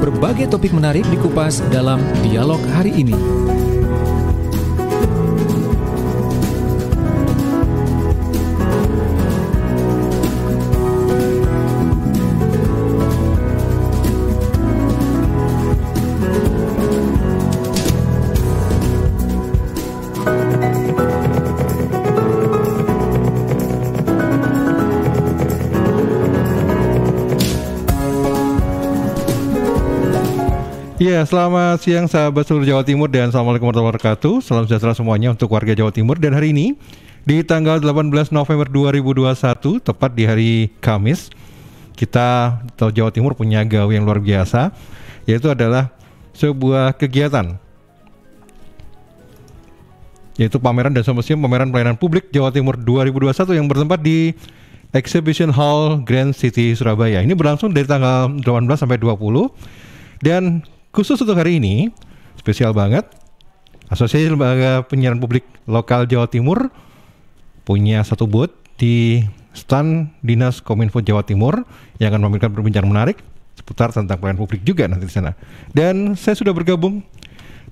berbagai topik menarik dikupas dalam dialog hari ini. Ya, selamat siang sahabat seluruh Jawa Timur dan Assalamualaikum warahmatullahi wabarakatuh. Salam sejahtera semuanya untuk warga Jawa Timur. Dan hari ini di tanggal 18 November 2021, tepat di hari Kamis, kita atau Jawa Timur punya gawe yang luar biasa, yaitu adalah sebuah kegiatan, yaitu pameran dan simposium pameran pelayanan publik Jawa Timur 2021 yang bertempat di Exhibition Hall Grand City Surabaya. Ini berlangsung dari tanggal 18 sampai 20 dan khusus untuk hari ini, spesial banget, Asosiasi Lembaga Penyiaran Publik Lokal Jawa Timur punya satu booth di stand Dinas Kominfo Jawa Timur yang akan memberikan perbincangan menarik seputar tentang pelayanan publik juga nanti di sana. Dan saya sudah bergabung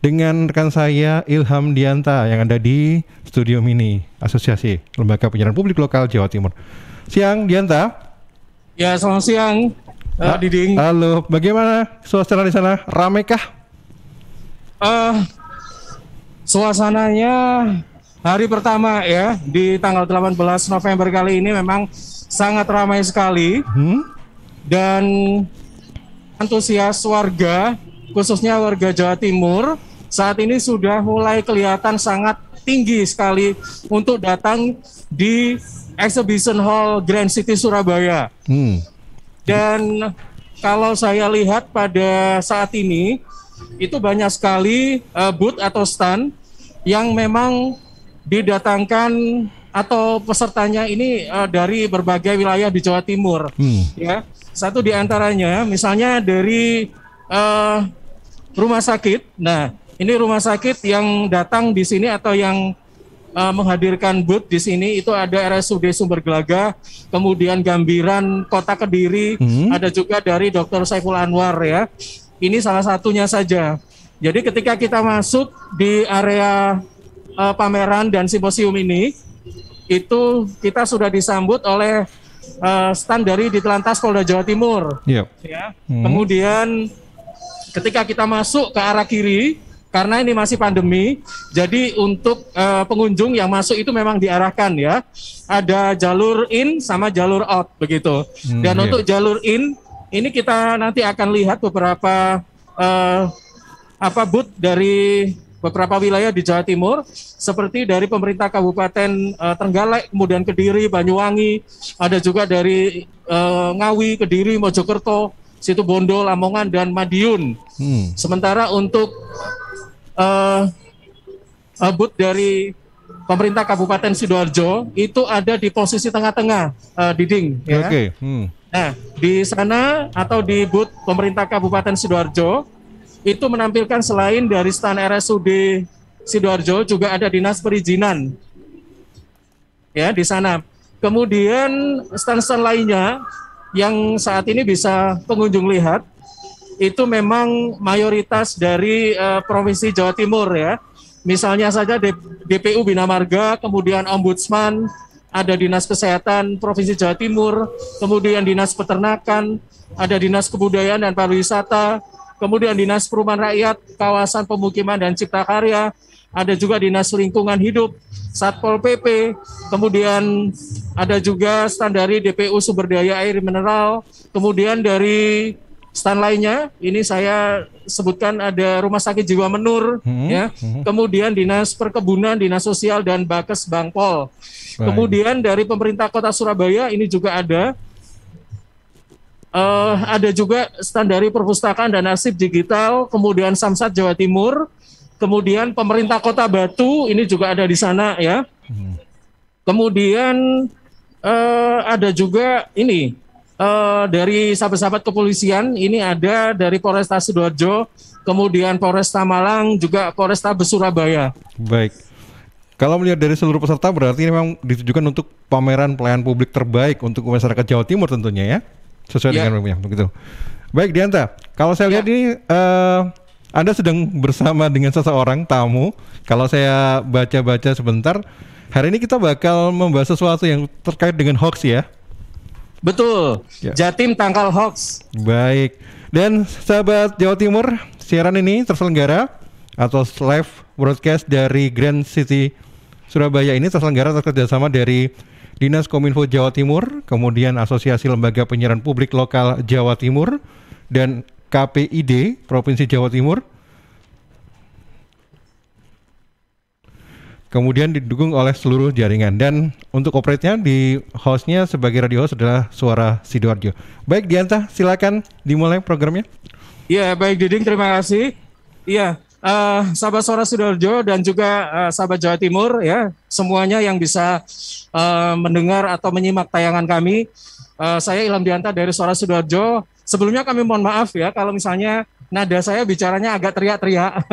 dengan rekan saya Ilham Dianta yang ada di studio mini Asosiasi Lembaga Penyiaran Publik Lokal Jawa Timur. Siang Dianta. Ya, selamat siang. Diding. Halo, bagaimana suasana di sana? Ramekah? Suasananya hari pertama ya di tanggal 18 November kali ini memang sangat ramai sekali. Dan antusias warga, khususnya warga Jawa Timur, saat ini sudah mulai kelihatan sangat tinggi sekali untuk datang di Exhibition Hall Grand City Surabaya. Dan kalau saya lihat pada saat ini itu banyak sekali booth atau stand yang memang didatangkan atau pesertanya ini dari berbagai wilayah di Jawa Timur. Ya, satu di antaranya misalnya dari rumah sakit. Nah, ini rumah sakit yang datang di sini atau yang menghadirkan booth di sini itu ada RSUD Sumber Gelaga, kemudian Gambiran Kota Kediri, ada juga dari Dr. Saiful Anwar ya. Ini salah satunya saja. Jadi ketika kita masuk di area pameran dan simposium ini, itu kita sudah disambut oleh stand dari Ditlantas Polda Jawa Timur. Ya. Kemudian ketika kita masuk ke arah kiri, karena ini masih pandemi, jadi untuk pengunjung yang masuk itu memang diarahkan ya. Ada jalur in sama jalur out begitu. Dan untuk jalur in, ini kita nanti akan lihat beberapa booth dari beberapa wilayah di Jawa Timur, seperti dari pemerintah Kabupaten Trenggalek, kemudian Kediri, Banyuwangi, ada juga dari Ngawi, Kediri, Mojokerto, Situbondo, Lamongan, dan Madiun. Sementara untuk booth dari pemerintah Kabupaten Sidoarjo itu ada di posisi tengah-tengah, Diding. Ya. Nah, di sana atau di booth pemerintah Kabupaten Sidoarjo itu menampilkan selain dari stand RSUD Sidoarjo juga ada Dinas Perizinan. Ya, di sana. Kemudian stand-stand lainnya yang saat ini bisa pengunjung lihat itu memang mayoritas dari Provinsi Jawa Timur ya. Misalnya saja DPU Bina Marga, kemudian Ombudsman, ada Dinas Kesehatan Provinsi Jawa Timur, kemudian Dinas Peternakan, ada Dinas Kebudayaan dan Pariwisata, kemudian Dinas Perumahan Rakyat, Kawasan Pemukiman dan Cipta Karya, ada juga Dinas Lingkungan Hidup, Satpol PP, kemudian ada juga stand dari DPU Sumber Daya Air Mineral, kemudian dari stand lainnya, ini saya sebutkan ada Rumah Sakit Jiwa Menur, ya, kemudian Dinas Perkebunan, Dinas Sosial, dan Bakes Bangpol. Kemudian dari pemerintah Kota Surabaya ini juga ada juga stand dari Perpustakaan dan Arsip Digital, kemudian Samsat Jawa Timur, kemudian pemerintah Kota Batu ini juga ada di sana ya. Kemudian ada juga ini dari sahabat-sahabat kepolisian, ini ada dari Polresta Sidoarjo, kemudian Polresta Malang, juga Polresta Surabaya. Baik. Kalau melihat dari seluruh peserta berarti ini memang ditujukan untuk pameran pelayanan publik terbaik untuk masyarakat Jawa Timur tentunya ya? sesuai dengan yang begitu. Baik Dianta, kalau saya lihat ini Anda sedang bersama dengan seseorang tamu. Kalau saya baca-baca sebentar, hari ini kita bakal membahas sesuatu yang terkait dengan hoax ya. Betul, Jatim tangkal hoax. Baik, dan sahabat Jawa Timur, siaran ini terselenggara atau live broadcast dari Grand City Surabaya ini terselenggara kerjasama dari Dinas Kominfo Jawa Timur, kemudian Asosiasi Lembaga Penyiaran Publik Lokal Jawa Timur, dan KPID Provinsi Jawa Timur. Kemudian didukung oleh seluruh jaringan. Dan untuk operate-nya di hostnya sebagai radio host adalah Suara Sidoarjo. Baik Dianta, silakan dimulai programnya. Iya, baik Diding, terima kasih. Iya, sahabat Suara Sidoarjo dan juga sahabat Jawa Timur ya, semuanya yang bisa mendengar atau menyimak tayangan kami. Saya Ilham Dianta dari Suara Sidoarjo. Sebelumnya kami mohon maaf ya kalau misalnya nada saya bicaranya agak teriak-teriak.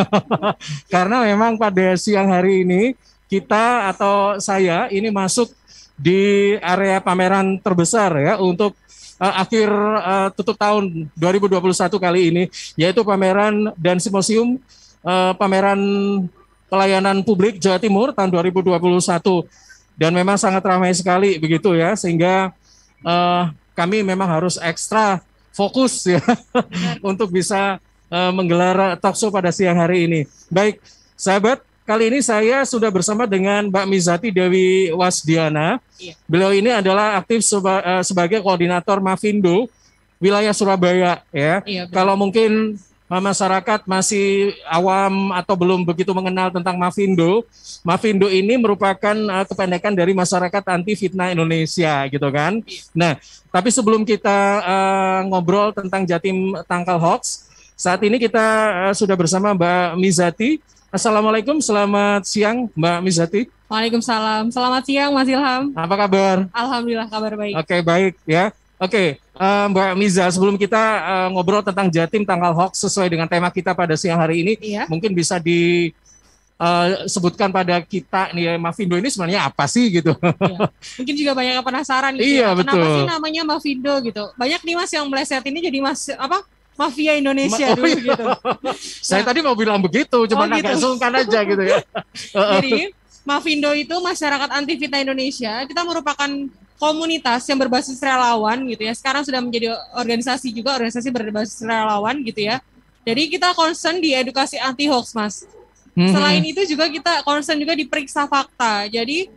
Karena memang pada siang hari ini kita atau saya ini masuk di area pameran terbesar ya untuk akhir tutup tahun 2021 kali ini, yaitu pameran dan simposium pameran pelayanan publik Jawa Timur tahun 2021, dan memang sangat ramai sekali begitu ya, sehingga kami memang harus ekstra fokus ya untuk bisa menggelar talkshow pada siang hari ini. Baik sahabat, kali ini saya sudah bersama dengan Mbak Mizati Dewi Wasdiana. Beliau ini adalah aktif sebagai koordinator Mafindo wilayah Surabaya ya. Kalau mungkin masyarakat masih awam atau belum begitu mengenal tentang Mafindo, Mafindo ini merupakan kependekan dari Masyarakat Anti Fitnah Indonesia gitu kan. Nah, tapi sebelum kita ngobrol tentang Jatim Tangkal Hoax, saat ini kita sudah bersama Mbak Mizati. Assalamualaikum, selamat siang Mbak Mizati. Waalaikumsalam, selamat siang Mas Ilham. Apa kabar? Alhamdulillah kabar baik. Oke, baik ya. Oke, Mbak Miza, sebelum kita ngobrol tentang Jatim Tangkal Hoax sesuai dengan tema kita pada siang hari ini, mungkin bisa disebutkan pada kita nih, Mafindo ini sebenarnya apa sih gitu? Iya. Mungkin juga banyak yang penasaran gitu. Iya, betul. Kenapa sih namanya Mafindo gitu? Banyak nih Mas yang meleset ini jadi Mafia Indonesia dulu gitu. Saya tadi mau bilang begitu, cuma agak sungkan aja gitu ya. Jadi Mafindo itu Masyarakat Anti Fitnah Indonesia. Kita merupakan komunitas yang berbasis relawan gitu ya. Sekarang sudah menjadi organisasi juga, organisasi berbasis relawan gitu ya. Jadi kita concern di edukasi anti hoax, Mas. Selain itu juga kita concern juga di periksa fakta. Jadi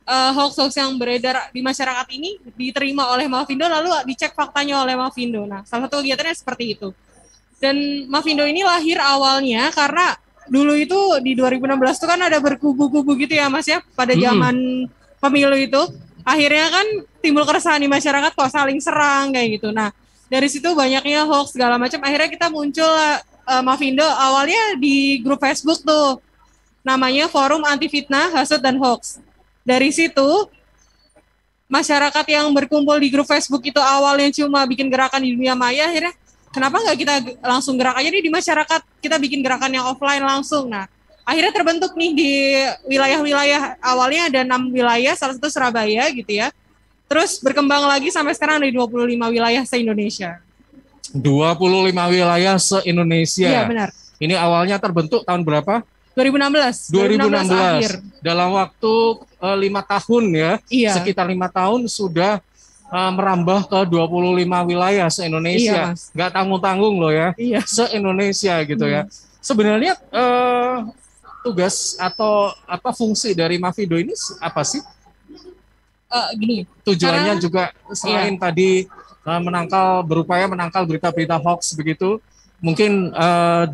hoax-hoax yang beredar di masyarakat ini diterima oleh Mafindo lalu dicek faktanya oleh Mafindo. Nah, salah satu kegiatannya seperti itu. Dan Mafindo ini lahir awalnya karena dulu itu di 2016 itu kan ada berkubu-kubu gitu ya Mas ya, pada zaman pemilu itu. Akhirnya kan timbul keresahan di masyarakat kok saling serang kayak gitu. Nah, dari situ banyaknya hoax segala macam. Akhirnya kita muncul Mafindo awalnya di grup Facebook tuh. Namanya Forum Anti Fitnah, Hasut dan Hoax. Dari situ masyarakat yang berkumpul di grup Facebook itu awalnya cuma bikin gerakan di dunia maya, akhirnya kenapa nggak kita langsung gerak aja nih di masyarakat, kita bikin gerakan yang offline langsung. Nah, akhirnya terbentuk nih di wilayah-wilayah, awalnya ada 6 wilayah, salah satu Surabaya gitu ya. Terus berkembang lagi sampai sekarang ada 25 wilayah se-Indonesia. 25 wilayah se-Indonesia. Iya, benar. Ini awalnya terbentuk tahun berapa? 2016 akhir. Dalam waktu 5 tahun ya. Iya. Sekitar 5 tahun sudah merambah ke 25 wilayah se-Indonesia. Iya, nggak tanggung-tanggung loh ya. Iya. Se-Indonesia gitu ya. Sebenarnya tugas atau apa fungsi dari Mafindo ini apa sih? Gini. Tujuannya juga selain tadi berupaya menangkal berita-berita hoax begitu. Mungkin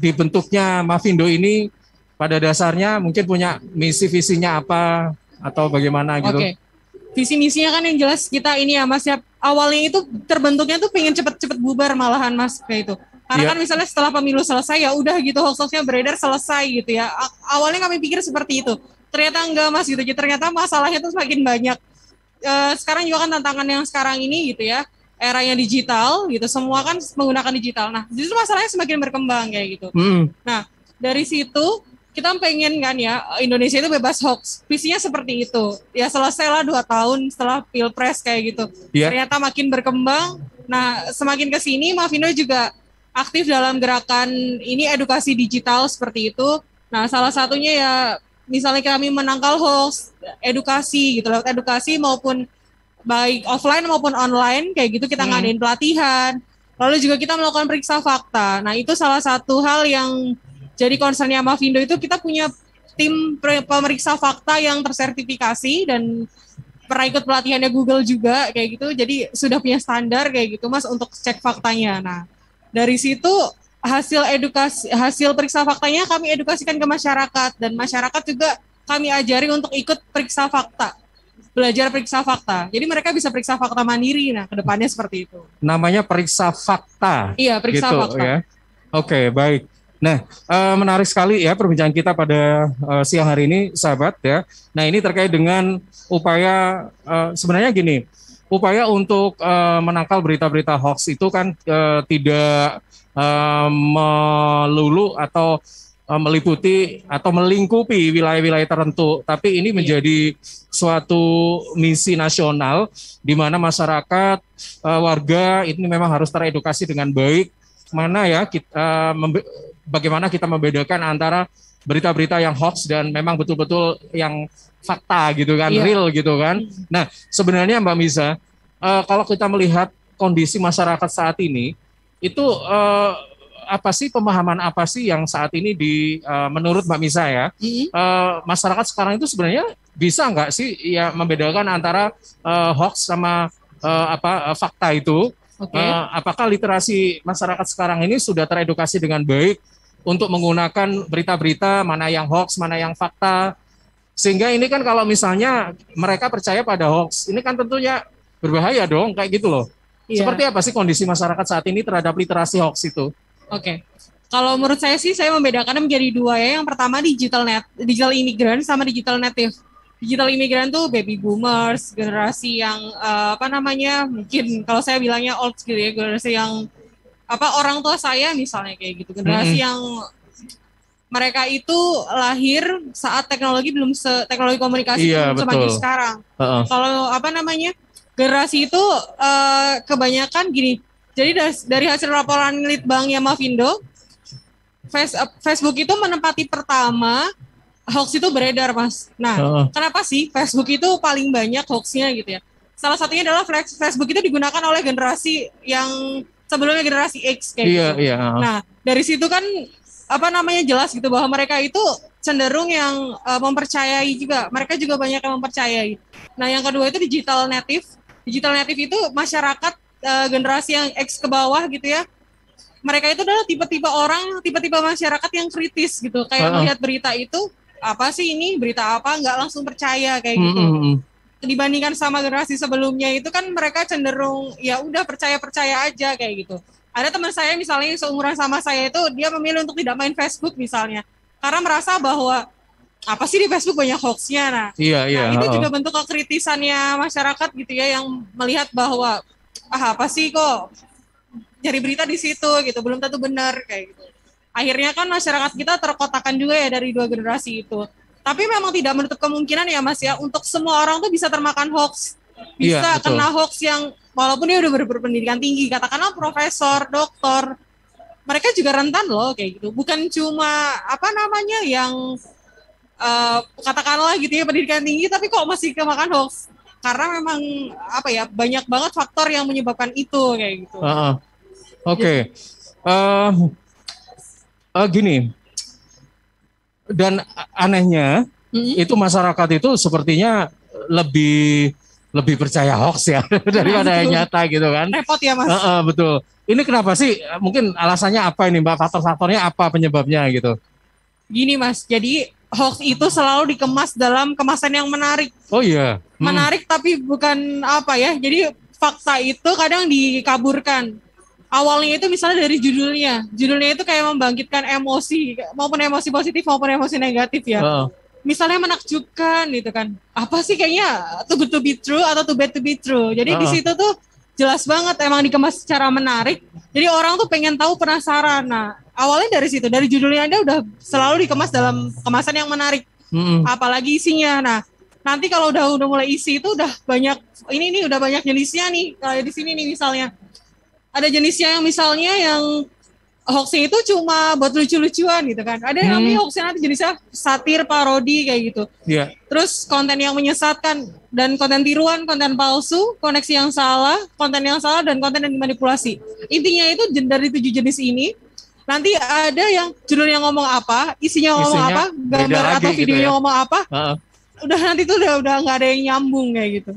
dibentuknya Mafindo ini pada dasarnya mungkin punya misi visinya apa atau bagaimana gitu. Oke. Visi misinya kan yang jelas kita ini ya Mas ya, awalnya itu terbentuknya tuh pengen cepet-cepet bubar malahan Mas kayak itu. Karena kan misalnya setelah pemilu selesai ya udah gitu hoax-hoaxnya beredar selesai gitu ya. Awalnya kami pikir seperti itu. Ternyata enggak Mas gitu. Ternyata masalahnya tuh semakin banyak. Sekarang juga kan tantangan yang sekarang ini gitu ya. Eranya digital gitu. Semua kan menggunakan digital. Nah, justru masalahnya semakin berkembang kayak gitu. Nah, dari situ kita pengen kan ya Indonesia itu bebas hoax. Visinya seperti itu. Ya selesailah 2 tahun setelah Pilpres kayak gitu. Ternyata makin berkembang. Nah, semakin ke sini Mavindo juga aktif dalam gerakan ini edukasi digital seperti itu. Nah, salah satunya ya misalnya kami menangkal hoax, edukasi gitu, lewat edukasi maupun baik offline maupun online kayak gitu kita ngadain pelatihan. Lalu juga kita melakukan periksa fakta. Nah, itu salah satu hal yang jadi concernnya Mavindo itu kita punya tim pemeriksa fakta yang tersertifikasi dan pernah ikut pelatihannya Google juga kayak gitu. Jadi sudah punya standar kayak gitu Mas untuk cek faktanya. Nah, dari situ hasil periksa faktanya kami edukasikan ke masyarakat dan masyarakat juga kami ajari untuk ikut periksa fakta. Belajar periksa fakta. Jadi mereka bisa periksa fakta mandiri. Nah, kedepannya seperti itu. Namanya periksa fakta. Iya, periksa gitu, fakta. Ya. Oke, baik. Nah, menarik sekali ya perbincangan kita pada siang hari ini, sahabat ya. Nah, ini terkait dengan upaya sebenarnya gini, upaya untuk menangkal berita-berita hoax itu kan tidak melulu atau meliputi atau melingkupi wilayah-wilayah tertentu, tapi ini menjadi suatu misi nasional di mana masyarakat warga ini memang harus teredukasi dengan baik mana ya bagaimana kita membedakan antara berita-berita yang hoax dan memang betul-betul yang fakta gitu kan, real gitu kan. Nah, sebenarnya Mbak Miza, kalau kita melihat kondisi masyarakat saat ini itu apa sih pemahaman apa sih yang saat ini menurut Mbak Misa ya masyarakat sekarang itu sebenarnya bisa nggak sih ya membedakan antara hoax sama fakta itu? Apakah literasi masyarakat sekarang ini sudah teredukasi dengan baik untuk menggunakan berita-berita mana yang hoax, mana yang fakta? Sehingga ini kan kalau misalnya mereka percaya pada hoax, ini kan tentunya berbahaya dong kayak gitu loh. Seperti apa sih kondisi masyarakat saat ini terhadap literasi hoax itu? Oke. Kalau menurut saya sih saya membedakannya menjadi dua ya. Yang pertama digital imigran sama digital native. Digital imigran tuh baby boomers, generasi yang mungkin kalau saya bilangnya old gitu ya, generasi yang orang tua saya misalnya kayak gitu. Generasi yang mereka itu lahir saat teknologi teknologi komunikasi belum semaju sekarang. Kalau generasi itu kebanyakan gini. Jadi dari hasil laporan Litbangnya Mavindo, Facebook itu menempati pertama hoax itu beredar, Mas. Nah, kenapa sih Facebook itu paling banyak hoaxnya gitu ya? Salah satunya adalah Facebook itu digunakan oleh generasi yang sebelumnya generasi X kayak gitu. Nah, dari situ kan jelas gitu bahwa mereka itu cenderung yang mempercayai juga. Mereka juga banyak yang mempercayai. Nah, yang kedua itu digital native. Digital native itu masyarakat generasi yang X ke bawah gitu ya, mereka itu adalah tipe-tipe masyarakat yang kritis gitu, kayak melihat berita itu apa sih ini berita apa, nggak langsung percaya kayak gitu. Dibandingkan sama generasi sebelumnya itu kan mereka cenderung ya udah percaya aja kayak gitu. Ada teman saya misalnya yang seumuran sama saya itu dia memilih untuk tidak main Facebook misalnya, karena merasa bahwa apa sih di Facebook banyak hoaxnya. Nah, itu juga bentuk kekritisannya masyarakat gitu ya, yang melihat bahwa apa sih kok cari berita di situ gitu, belum tentu benar kayak gitu. Akhirnya kan masyarakat kita terkotakan juga ya dari dua generasi itu. Tapi memang tidak menutup kemungkinan ya Mas ya, untuk semua orang tuh bisa termakan hoax. Bisa kena hoax yang walaupun dia udah berpendidikan tinggi, katakanlah profesor, doktor, mereka juga rentan loh kayak gitu. Bukan cuma yang katakanlah gitu ya pendidikan tinggi tapi kok masih kemakan hoax. Karena memang banyak banget faktor yang menyebabkan itu kayak gitu. Oke. Gini. Dan anehnya itu masyarakat itu sepertinya lebih percaya hoax ya daripada yang nyata gitu kan. Repot ya Mas. Betul. Ini kenapa sih? Mungkin alasannya apa ini Mbak? Faktor-faktornya apa penyebabnya gitu? Gini Mas, jadi hoax itu selalu dikemas dalam kemasan yang menarik. Oh iya. Menarik tapi bukan jadi fakta itu kadang dikaburkan. Awalnya itu misalnya dari judulnya. Judulnya itu kayak membangkitkan emosi, maupun emosi positif maupun emosi negatif ya. Misalnya menakjubkan gitu kan. Apa sih kayaknya too good to be true atau too bad to be true. Jadi di situ tuh jelas banget emang dikemas secara menarik. Jadi orang tuh pengen tahu, penasaran. Nah, awalnya dari situ, dari judulnya Anda udah selalu dikemas dalam kemasan yang menarik. Apalagi isinya. Nah, nanti kalau udah mulai isi itu udah banyak, ini udah banyak jenisnya nih. Kayak di sini nih misalnya. ada jenisnya yang misalnya yang hoaxnya itu cuma buat lucu-lucuan gitu kan. Ada yang namanya hoaxnya nanti jenisnya satir, parodi kayak gitu. Iya. Terus konten yang menyesatkan dan konten tiruan, konten palsu, koneksi yang salah, dan konten yang dimanipulasi. Intinya itu dari 7 jenis ini nanti ada yang judulnya ngomong apa, isinya ngomong apa, gambar atau videonya gitu ngomong apa. Udah nanti tuh udah nggak ada yang nyambung kayak gitu.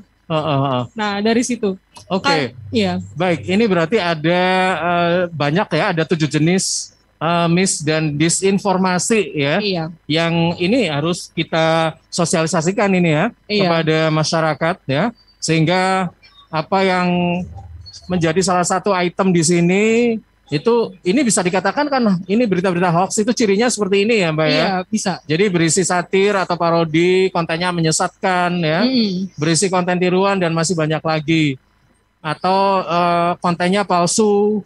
Nah dari situ. Oke. Iya. Baik, ini berarti ada banyak ya, ada 7 jenis mis dan disinformasi ya. Iya. Yang ini harus kita sosialisasikan ini ya kepada masyarakat ya, sehingga apa yang menjadi salah satu item di sini itu ini bisa dikatakan kan ini berita-berita hoax itu cirinya seperti ini ya Mbak ya. Iya, bisa. Jadi berisi satir atau parodi, kontennya menyesatkan ya. Berisi konten tiruan dan masih banyak lagi. Atau kontennya palsu.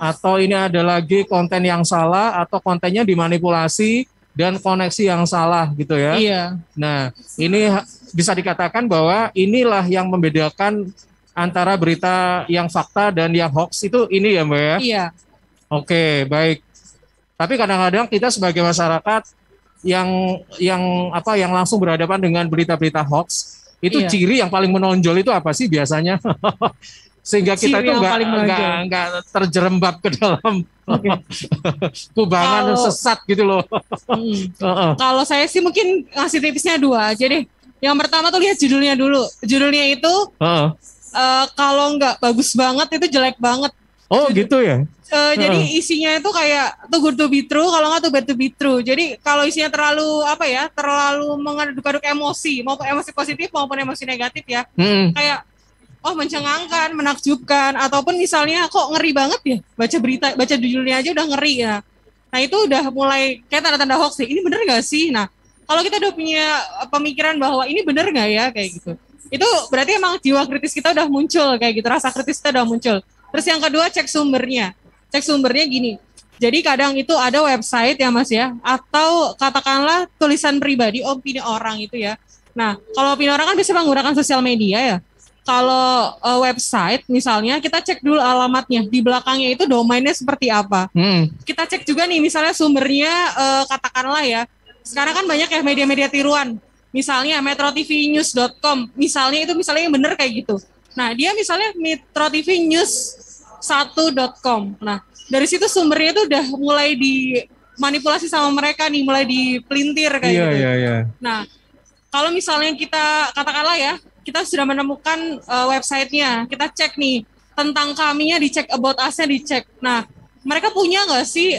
Atau ini ada lagi konten yang salah atau kontennya dimanipulasi dan koneksi yang salah gitu ya. Iya. Nah, ini bisa dikatakan bahwa inilah yang membedakan antara berita yang fakta dan yang hoax itu ini ya Mbak ya? Iya. Oke, baik. Tapi kadang-kadang kita sebagai masyarakat yang langsung berhadapan dengan berita-berita hoax, itu ciri yang paling menonjol itu apa sih biasanya? Sehingga kita itu nggak terjerembab ke dalam kubangan sesat gitu loh. Kalau saya sih mungkin ngasih tipsnya 2 aja deh. Yang pertama tuh lihat judulnya dulu. Judulnya itu kalau nggak bagus banget itu jelek banget. Oh gitu ya. Jadi isinya itu kayak too good to be true, kalau nggak too bad to be true. Jadi kalau isinya terlalu terlalu mengaduk-aduk emosi, maupun emosi positif maupun emosi negatif ya. Kayak mencengangkan, menakjubkan, ataupun misalnya kok ngeri banget ya, baca judulnya aja udah ngeri ya. Nah itu udah mulai kayak tanda-tanda hoax sih. Ini bener nggak sih? Nah kalau kita udah punya pemikiran bahwa ini bener nggak ya kayak gitu, itu berarti emang jiwa kritis kita udah muncul kayak gitu, rasa kritis kita udah muncul. Terus yang kedua cek sumbernya. Cek sumbernya gini. Jadi kadang itu ada website ya Mas ya, atau katakanlah tulisan pribadi, opini orang itu ya. Nah, kalau opini orang kan bisa menggunakan sosial media ya. Kalau website misalnya kita cek dulu alamatnya, di belakangnya itu domainnya seperti apa. Kita cek juga nih misalnya sumbernya katakanlah ya. Sekarang kan banyak ya media-media tiruan. Misalnya metrotvnews.com, misalnya yang bener kayak gitu. Nah, dia misalnya metrotvnews1.com. Nah, dari situ sumbernya itu udah mulai dimanipulasi sama mereka nih, mulai dipelintir kayak gitu. Iya. Nah, kalau misalnya kita katakanlah ya, kita sudah menemukan websitenya, kita cek nih tentang kaminya, dicek about us-nya dicek. Nah, mereka punya nggak sih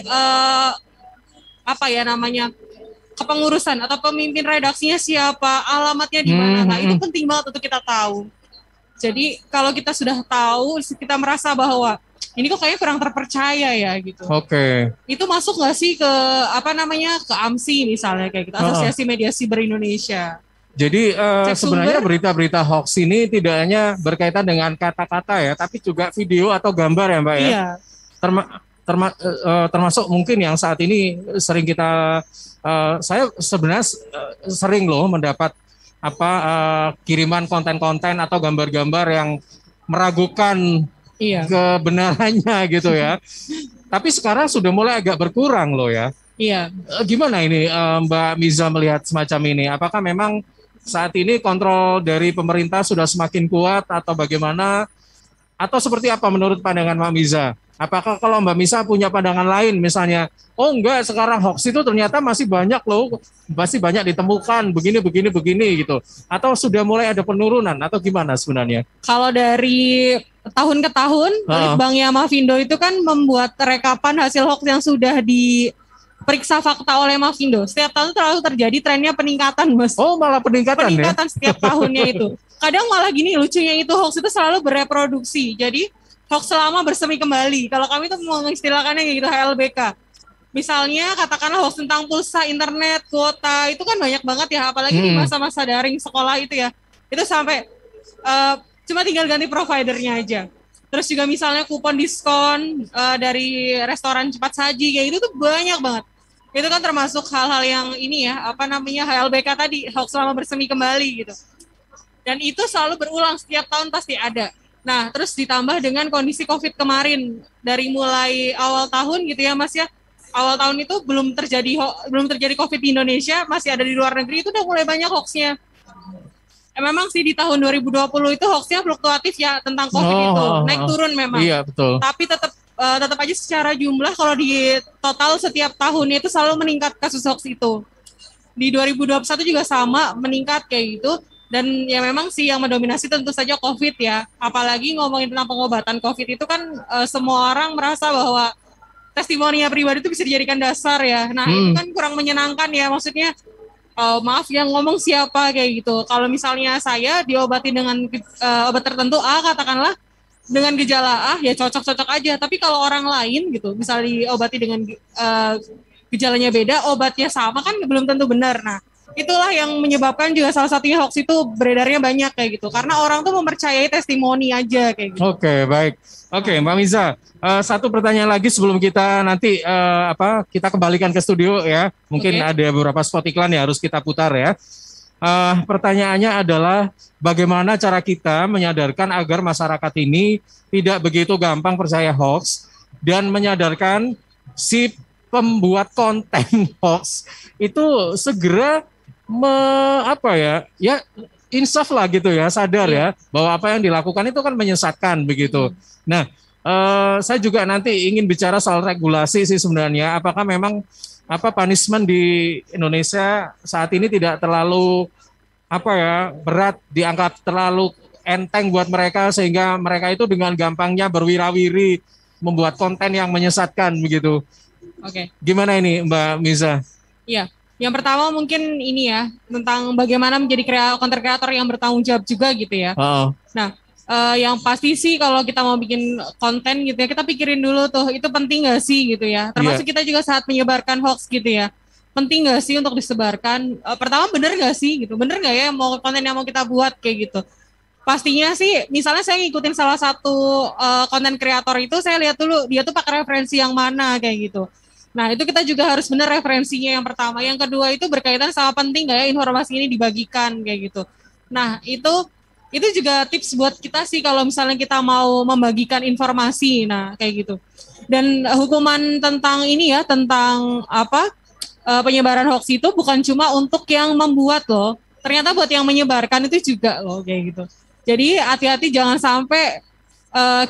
kepengurusan atau pemimpin redaksinya siapa, alamatnya di mana. Nah, itu penting banget untuk kita tahu. Jadi kalau kita sudah tahu, kita merasa bahwa ini kok kayaknya kurang terpercaya ya gitu. Oke. Itu masuk nggak sih ke ke AMSI misalnya kayak gitu, Asosiasi Media Siber Indonesia. Jadi sebenarnya berita-berita hoax ini tidak hanya berkaitan dengan kata-kata ya, tapi juga video atau gambar ya Mbak ya. Iya. Termasuk mungkin yang saat ini sering kita saya sebenarnya sering loh mendapat kiriman konten-konten atau gambar-gambar yang meragukan kebenarannya gitu ya. Tapi sekarang sudah mulai agak berkurang loh ya. Iya. Gimana ini Mbak Miza melihat semacam ini? Apakah memang saat ini kontrol dari pemerintah sudah semakin kuat atau bagaimana? Atau seperti apa menurut pandangan Mbak Miza? Apakah kalau Mbak Miza punya pandangan lain misalnya, enggak, sekarang hoax itu ternyata masih banyak loh, masih banyak ditemukan begini gitu. Atau sudah mulai ada penurunan atau gimana sebenarnya? Kalau dari tahun ke tahun, Litbangnya Mavindo itu kan membuat rekapan hasil hoax yang sudah diperiksa fakta oleh Mavindo. Setiap tahun selalu terjadi trennya peningkatan, Mas. Oh, malah peningkatan setiap tahunnya itu. Kadang malah gini, lucunya itu hoax itu selalu bereproduksi. Jadi hoax selama bersemi kembali. Kalau kami tuh mengistilahkannya kayak gitu, HLBK. Misalnya katakanlah hoax tentang pulsa, internet, kuota, itu kan banyak banget ya, apalagi di masa-masa daring sekolah itu ya. Itu sampai cuma tinggal ganti providernya aja. Terus juga misalnya kupon diskon dari restoran cepat saji kayak gitu tuh banyak banget. Itu kan termasuk hal-hal yang ini ya, HLBK tadi, hoax selama bersemi kembali gitu. Dan itu selalu berulang, setiap tahun pasti ada. Nah, terus ditambah dengan kondisi COVID kemarin dari mulai awal tahun gitu ya Mas ya. Awal tahun itu belum terjadi COVID di Indonesia, masih ada di luar negeri, itu udah mulai banyak hoaxnya. Memang sih di tahun 2020 itu hoaxnya fluktuatif ya tentang COVID itu, naik turun memang. Iya, betul. Tapi tetap aja secara jumlah kalau di total setiap tahunnya itu selalu meningkat kasus hoax itu. Di 2021 juga sama, meningkat kayak gitu. Dan ya memang sih yang mendominasi tentu saja COVID ya. Apalagi ngomongin tentang pengobatan COVID itu kan semua orang merasa bahwa testimoninya pribadi itu bisa dijadikan dasar ya. Nah itu kan kurang menyenangkan ya, maksudnya maaf yang ngomong siapa kayak gitu. Kalau misalnya saya diobati dengan obat tertentu A katakanlah dengan gejala A ya cocok-cocok aja. Tapi kalau orang lain gitu, misalnya diobati dengan gejalanya beda, obatnya sama kan belum tentu benar. Nah itulah yang menyebabkan juga salah satunya hoax itu beredarnya banyak kayak gitu. Karena orang tuh mempercayai testimoni aja kayak gitu. Oke, baik. Oke, Mbak Miza, satu pertanyaan lagi sebelum kita nanti kita kembalikan ke studio ya. Mungkin ada beberapa spot iklan yang harus kita putar ya. Pertanyaannya adalah bagaimana cara kita menyadarkan agar masyarakat ini tidak begitu gampang percaya hoax dan menyadarkan si pembuat konten hoax itu segera insaf lah gitu ya, sadar ya bahwa apa yang dilakukan itu kan menyesatkan begitu. Nah, saya juga nanti ingin bicara soal regulasi sih sebenarnya. Apakah memang punishment di Indonesia saat ini tidak terlalu berat, dianggap terlalu enteng buat mereka sehingga mereka itu dengan gampangnya berwira-wiri membuat konten yang menyesatkan begitu. Oke. Gimana ini Mbak Miza? Iya. Yang pertama mungkin ini ya, tentang bagaimana menjadi content creator yang bertanggung jawab juga gitu ya. Nah, yang pasti sih kalau kita mau bikin konten gitu ya, kita pikirin dulu tuh, itu penting gak sih gitu ya. Termasuk kita juga saat menyebarkan hoax gitu ya. Penting gak sih untuk disebarkan? Pertama bener gak sih gitu, bener gak ya mau konten yang mau kita buat kayak gitu. Pastinya sih, misalnya saya ngikutin salah satu konten kreator itu, saya lihat dulu dia tuh pakai referensi yang mana kayak gitu. Nah itu kita juga harus benar referensinya yang pertama. Yang kedua itu berkaitan sama penting gak ya informasi ini dibagikan kayak gitu. Nah itu juga tips buat kita sih kalau misalnya kita mau membagikan informasi. Nah kayak gitu. Dan hukuman tentang ini ya, tentang penyebaran hoax itu bukan cuma untuk yang membuat loh. Ternyata buat yang menyebarkan itu juga loh kayak gitu. Jadi hati-hati jangan sampai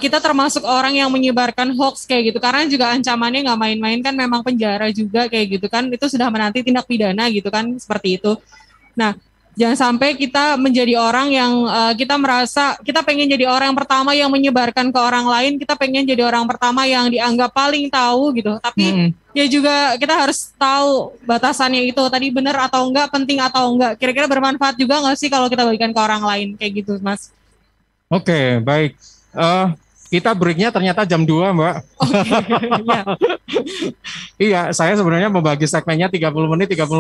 kita termasuk orang yang menyebarkan hoax kayak gitu, karena juga ancamannya nggak main-main kan, memang penjara juga kayak gitu kan, itu sudah menanti tindak pidana gitu kan, seperti itu. Nah jangan sampai kita menjadi orang yang kita merasa kita pengen jadi orang yang pertama yang menyebarkan ke orang lain, kita pengen jadi orang pertama yang dianggap paling tahu gitu, tapi ya juga kita harus tahu batasannya itu tadi benar atau enggak, penting atau enggak, kira-kira bermanfaat juga nggak sih kalau kita bagikan ke orang lain kayak gitu Mas. Oke, baik. Kita breaknya ternyata jam 2 Mbak. Iya, saya sebenarnya membagi segmennya 30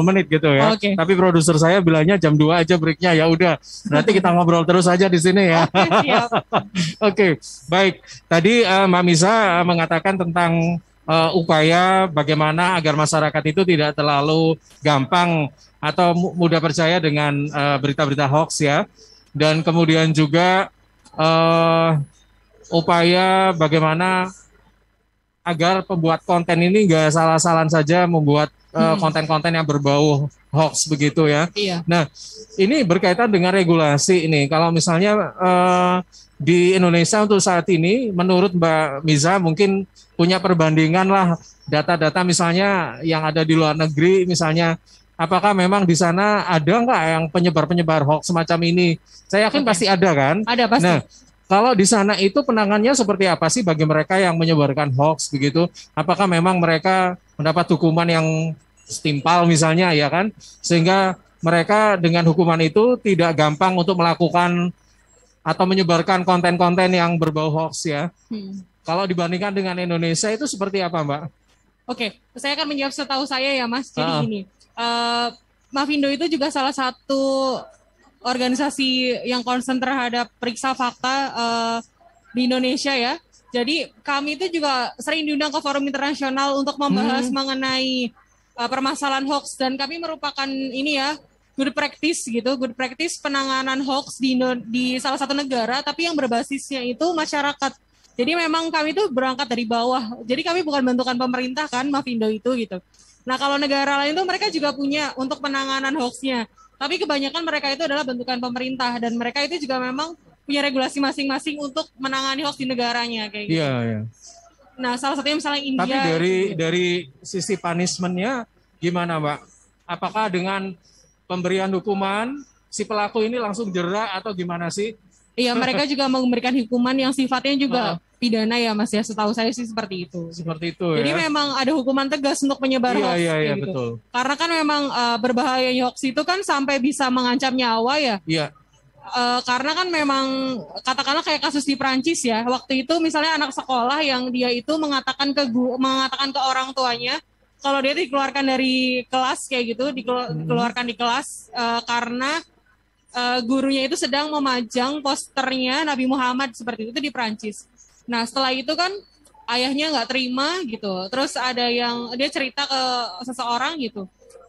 menit gitu ya. Tapi produser saya bilangnya jam 2 aja breaknya, ya udah. Nanti kita ngobrol terus aja di sini ya. Oke, baik. Tadi Mbak Miza mengatakan tentang upaya bagaimana agar masyarakat itu tidak terlalu gampang atau mudah percaya dengan berita-berita hoax ya. Dan kemudian juga upaya bagaimana agar pembuat konten ini nggak salah-salan saja membuat konten-konten yang berbau hoax begitu ya. Nah, ini berkaitan dengan regulasi ini. Kalau misalnya di Indonesia untuk saat ini, menurut Mbak Miza mungkin punya perbandingan lah data-data misalnya yang ada di luar negeri, misalnya apakah memang di sana ada nggak yang penyebar-penyebar hoax semacam ini? Saya yakin pasti ada kan? Ada pasti. Nah, kalau di sana itu penanganannya seperti apa sih bagi mereka yang menyebarkan hoax begitu? Apakah memang mereka mendapat hukuman yang setimpal misalnya ya kan? Sehingga mereka dengan hukuman itu tidak gampang untuk melakukan atau menyebarkan konten-konten yang berbau hoax ya. Kalau dibandingkan dengan Indonesia itu seperti apa Mbak? Oke, saya akan menjawab setahu saya ya Mas. Jadi gini, Mavindo itu juga salah satu organisasi yang concern terhadap periksa fakta di Indonesia ya. Jadi kami itu juga sering diundang ke forum internasional untuk membahas mengenai permasalahan hoax, dan kami merupakan ini ya, good practice gitu, good practice penanganan hoax di salah satu negara, tapi yang berbasisnya itu masyarakat. Jadi memang kami itu berangkat dari bawah. Jadi kami bukan bentukan pemerintah kan, Mavindo itu gitu. Nah kalau negara lain tuh mereka juga punya untuk penanganan hoaxnya. Tapi kebanyakan mereka itu adalah bentukan pemerintah dan mereka itu juga memang punya regulasi masing-masing untuk menangani hoax di negaranya kayak gitu. Iya, iya. Nah salah satunya misalnya India. Tapi dari sisi punishment-nya gimana, Mbak? Apakah dengan pemberian hukuman si pelaku ini langsung jera atau gimana sih? Iya, mereka juga memberikan hukuman yang sifatnya juga pidana ya Mas ya, setahu saya sih seperti itu. Seperti itu Jadi ya. memang ada hukuman tegas untuk penyebar hoax. Iya, gitu. betul. Karena kan memang berbahayanya hoax itu kan sampai bisa mengancam nyawa ya. Iya. Karena kan memang katakanlah kayak kasus di Prancis ya. Waktu itu misalnya anak sekolah yang dia itu mengatakan ke orang tuanya kalau dia dikeluarkan dari kelas kayak gitu, dikeluarkan di kelas karena gurunya itu sedang memajang posternya Nabi Muhammad seperti itu di Prancis. Nah setelah itu kan ayahnya nggak terima gitu. Terus ada yang dia cerita ke seseorang gitu,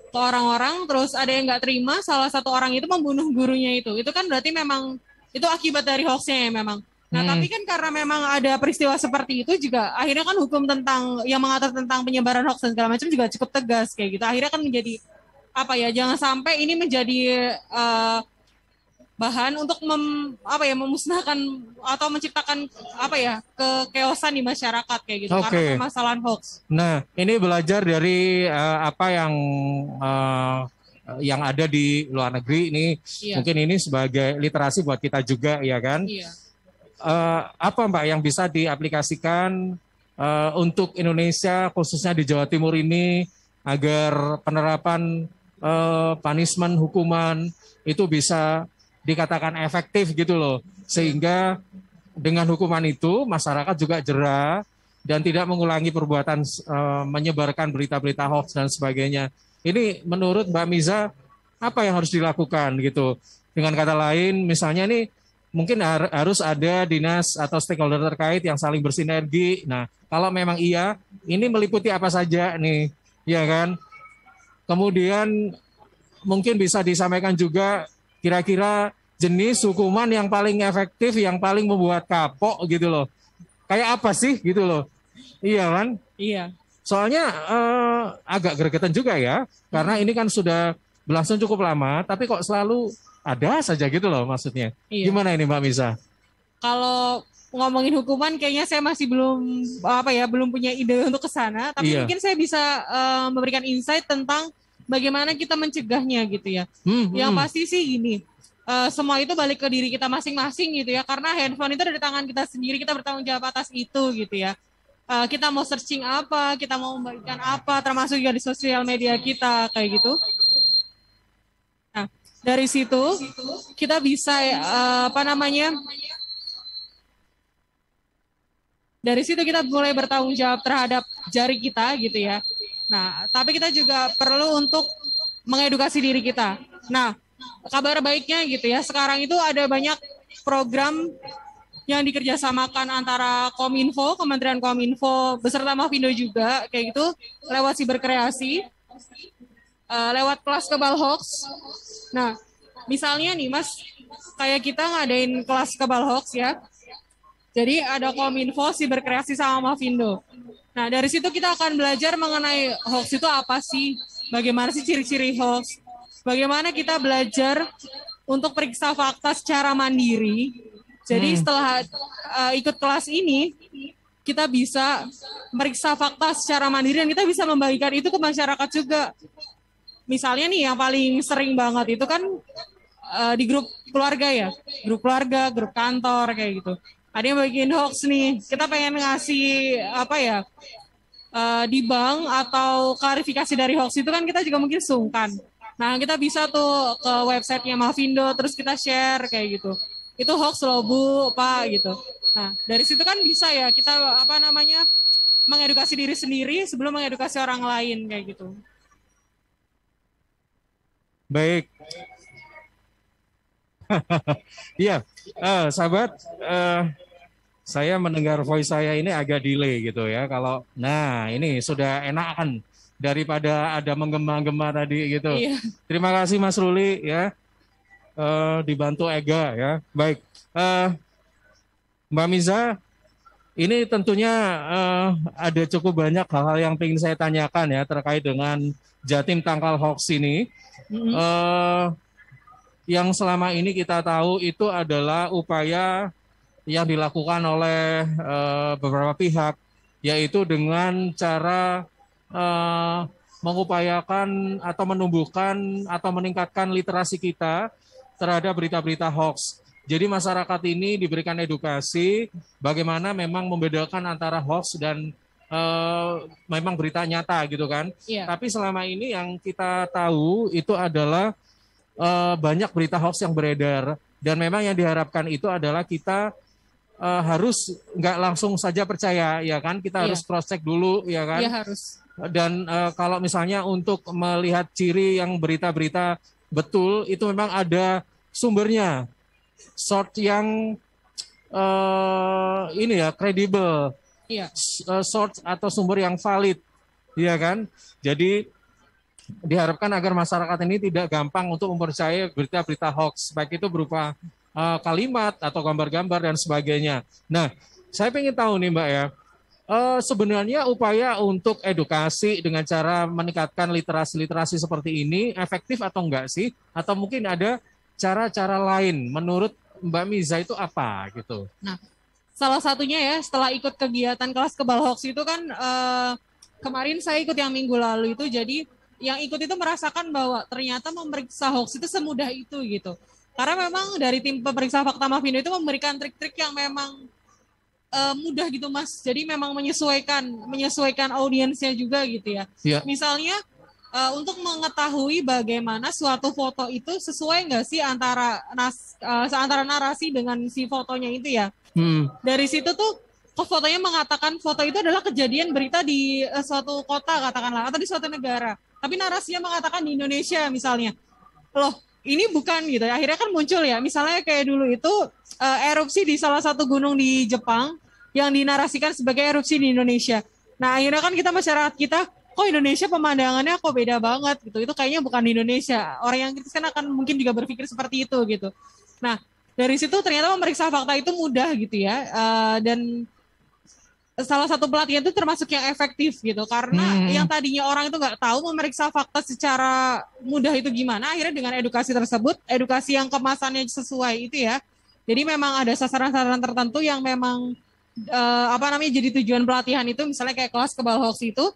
ke orang-orang. Terus ada yang nggak terima. Salah satu orang itu membunuh gurunya itu. Itu kan berarti memang itu akibat dari hoaxnya ya memang. Nah tapi kan karena memang ada peristiwa seperti itu juga akhirnya kan hukum tentang yang mengatur tentang penyebaran hoax dan segala macam juga cukup tegas kayak gitu. Akhirnya kan menjadi apa ya? Jangan sampai ini menjadi bahan untuk memusnahkan atau menciptakan kekeosan di masyarakat kayak gitu karena permasalahan hoax. Nah, ini belajar dari apa yang ada di luar negeri ini. Iya. Mungkin ini sebagai literasi buat kita juga ya kan. Iya. Apa Mbak yang bisa diaplikasikan untuk Indonesia khususnya di Jawa Timur ini agar penerapan punishment hukuman itu bisa dikatakan efektif gitu loh, sehingga dengan hukuman itu masyarakat juga jera dan tidak mengulangi perbuatan menyebarkan berita-berita hoax dan sebagainya. Ini menurut Mbak Miza apa yang harus dilakukan gitu? Dengan kata lain, misalnya nih mungkin harus ada dinas atau stakeholder terkait yang saling bersinergi. Nah, kalau memang iya, ini meliputi apa saja nih, ya kan? Kemudian mungkin bisa disampaikan juga kira-kira jenis hukuman yang paling efektif, yang paling membuat kapok gitu loh. Kayak apa sih gitu loh. Iya kan? Iya. Soalnya agak gregetan juga ya. Karena ini kan sudah berlangsung cukup lama, tapi kok selalu ada saja gitu loh maksudnya. Iya. Gimana ini Mbak Misa? Kalau ngomongin hukuman kayaknya saya masih belum punya ide untuk ke sana. Tapi mungkin saya bisa memberikan insight tentang bagaimana kita mencegahnya gitu ya. Yang pasti sih gini, semua itu balik ke diri kita masing-masing gitu ya. Karena handphone itu ada di tangan kita sendiri, kita bertanggung jawab atas itu gitu ya. Kita mau searching apa, kita mau membagikan apa, termasuk juga di sosial media kita kayak gitu. Nah, dari situ kita bisa dari situ kita mulai bertanggung jawab terhadap jari kita gitu ya. Nah, tapi kita juga perlu untuk mengedukasi diri kita. Nah, kabar baiknya gitu ya, sekarang itu ada banyak program yang dikerjasamakan antara Kominfo, Kementerian Kominfo, beserta Mavindo juga, kayak gitu, lewat siberkreasi, lewat kelas kebal hoax. Nah, misalnya nih Mas, kayak kita ngadain kelas kebal hoax ya, jadi ada Kominfo, siberkreasi sama Mavindo. Nah, dari situ kita akan belajar mengenai hoax itu apa sih, bagaimana sih ciri-ciri hoax, bagaimana kita belajar untuk periksa fakta secara mandiri. Jadi setelah ikut kelas ini, kita bisa meriksa fakta secara mandiri dan kita bisa membagikan itu ke masyarakat juga. Misalnya nih yang paling sering banget itu kan di grup keluarga ya, grup kantor kayak gitu. Ada yang bagiin hoax nih, kita pengen ngasih di bank atau klarifikasi dari hoax itu kan kita juga mungkin sungkan. Nah kita bisa tuh ke websitenya Mavindo terus kita share kayak gitu. Itu hoax loh Bu, Pak gitu. Nah dari situ kan bisa ya kita mengedukasi diri sendiri sebelum mengedukasi orang lain kayak gitu. Baik. Iya, sahabat, saya mendengar voice saya ini agak delay gitu ya. Nah ini sudah enakan daripada ada menggema-gema tadi gitu. Iya. Terima kasih Mas Ruli ya. Dibantu Ega ya. Baik. Mbak Miza, ini tentunya ada cukup banyak hal-hal yang ingin saya tanyakan ya terkait dengan Jatim Tangkal Hoax ini. Yang selama ini kita tahu itu adalah upaya yang dilakukan oleh beberapa pihak, yaitu dengan cara mengupayakan atau menumbuhkan atau meningkatkan literasi kita terhadap berita-berita hoax. Jadi masyarakat ini diberikan edukasi bagaimana memang membedakan antara hoax dan memang berita nyata gitu kan. Iya. Tapi selama ini yang kita tahu itu adalah banyak berita hoax yang beredar, dan memang yang diharapkan itu adalah kita harus nggak langsung saja percaya ya kan, kita harus cross check dulu ya kan. Iya harus. Dan kalau misalnya untuk melihat ciri yang berita-berita betul itu memang ada sumbernya, source yang ini ya kredibel, Iya. source atau sumber yang valid, ya kan. Jadi diharapkan agar masyarakat ini tidak gampang untuk mempercayai berita-berita hoax, baik itu berupa kalimat atau gambar-gambar dan sebagainya. Nah, saya ingin tahu nih Mbak ya, sebenarnya upaya untuk edukasi dengan cara meningkatkan literasi seperti ini efektif atau enggak sih? Atau mungkin ada cara-cara lain menurut Mbak Miza itu apa gitu? Nah, salah satunya ya setelah ikut kegiatan kelas kebal hoax itu kan kemarin saya ikut yang minggu lalu itu, jadi yang ikut itu merasakan bahwa ternyata memeriksa hoax itu semudah itu gitu. Karena memang dari tim pemeriksa fakta Mafindo itu memberikan trik-trik yang memang mudah gitu Mas. Jadi memang menyesuaikan audiensnya juga gitu ya. Ya. Misalnya untuk mengetahui bagaimana suatu foto itu sesuai nggak sih antara narasi dengan si fotonya itu ya. Dari situ tuh fotonya mengatakan foto itu adalah kejadian berita di suatu kota katakanlah atau di suatu negara. Tapi narasinya mengatakan di Indonesia misalnya. Loh, ini bukan gitu. Akhirnya kan muncul ya. Misalnya kayak dulu itu erupsi di salah satu gunung di Jepang yang dinarasikan sebagai erupsi di Indonesia. Nah, akhirnya kan masyarakat kita, kok Indonesia pemandangannya kok beda banget gitu. Itu kayaknya bukan di Indonesia. Orang yang kritis kan akan mungkin juga berpikir seperti itu gitu. Nah, dari situ ternyata memeriksa fakta itu mudah gitu ya. Dan salah satu pelatihan itu termasuk yang efektif gitu, karena yang tadinya orang itu nggak tahu memeriksa fakta secara mudah itu gimana, akhirnya dengan edukasi tersebut, edukasi yang kemasannya sesuai itu ya, jadi memang ada sasaran-sasaran tertentu yang memang jadi tujuan pelatihan itu, misalnya kayak kelas kebal hoax itu.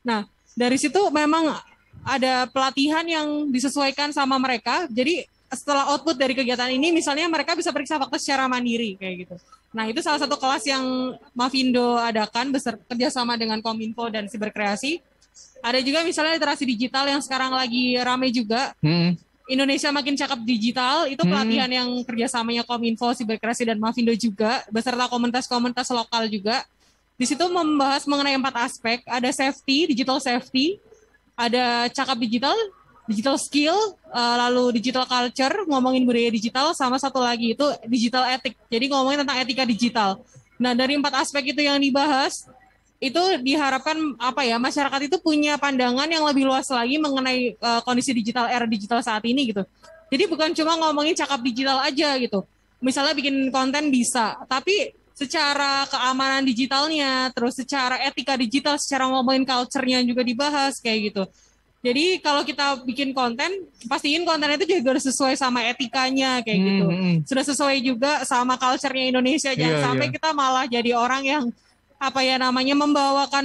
Nah dari situ memang ada pelatihan yang disesuaikan sama mereka, jadi setelah output dari kegiatan ini, misalnya mereka bisa periksa fakta secara mandiri kayak gitu. Nah, itu salah satu kelas yang Mafindo adakan kerjasama dengan Kominfo dan Siberkreasi. Ada juga misalnya literasi digital yang sekarang lagi rame juga. Indonesia Makin Cakep Digital, itu pelatihan yang kerjasamanya Kominfo, Siberkreasi, dan Mafindo juga, beserta komunitas-komunitas lokal juga. Di situ membahas mengenai 4 aspek, ada safety, digital safety, ada cakap digital skill, lalu digital culture, ngomongin budaya digital, sama satu lagi itu digital ethic. Jadi ngomongin tentang etika digital. Nah, dari 4 aspek itu yang dibahas, itu diharapkan masyarakat itu punya pandangan yang lebih luas lagi mengenai kondisi era digital saat ini gitu. Jadi bukan cuma ngomongin cakap digital aja gitu. Misalnya bikin konten bisa, tapi secara keamanan digitalnya, terus secara etika digital, secara ngomongin culture-nya juga dibahas kayak gitu. Jadi kalau kita bikin konten, pastiin kontennya itu juga harus sesuai sama etikanya kayak gitu. Sudah sesuai juga sama culture-nya Indonesia. Jangan sampai kita malah jadi orang yang membawakan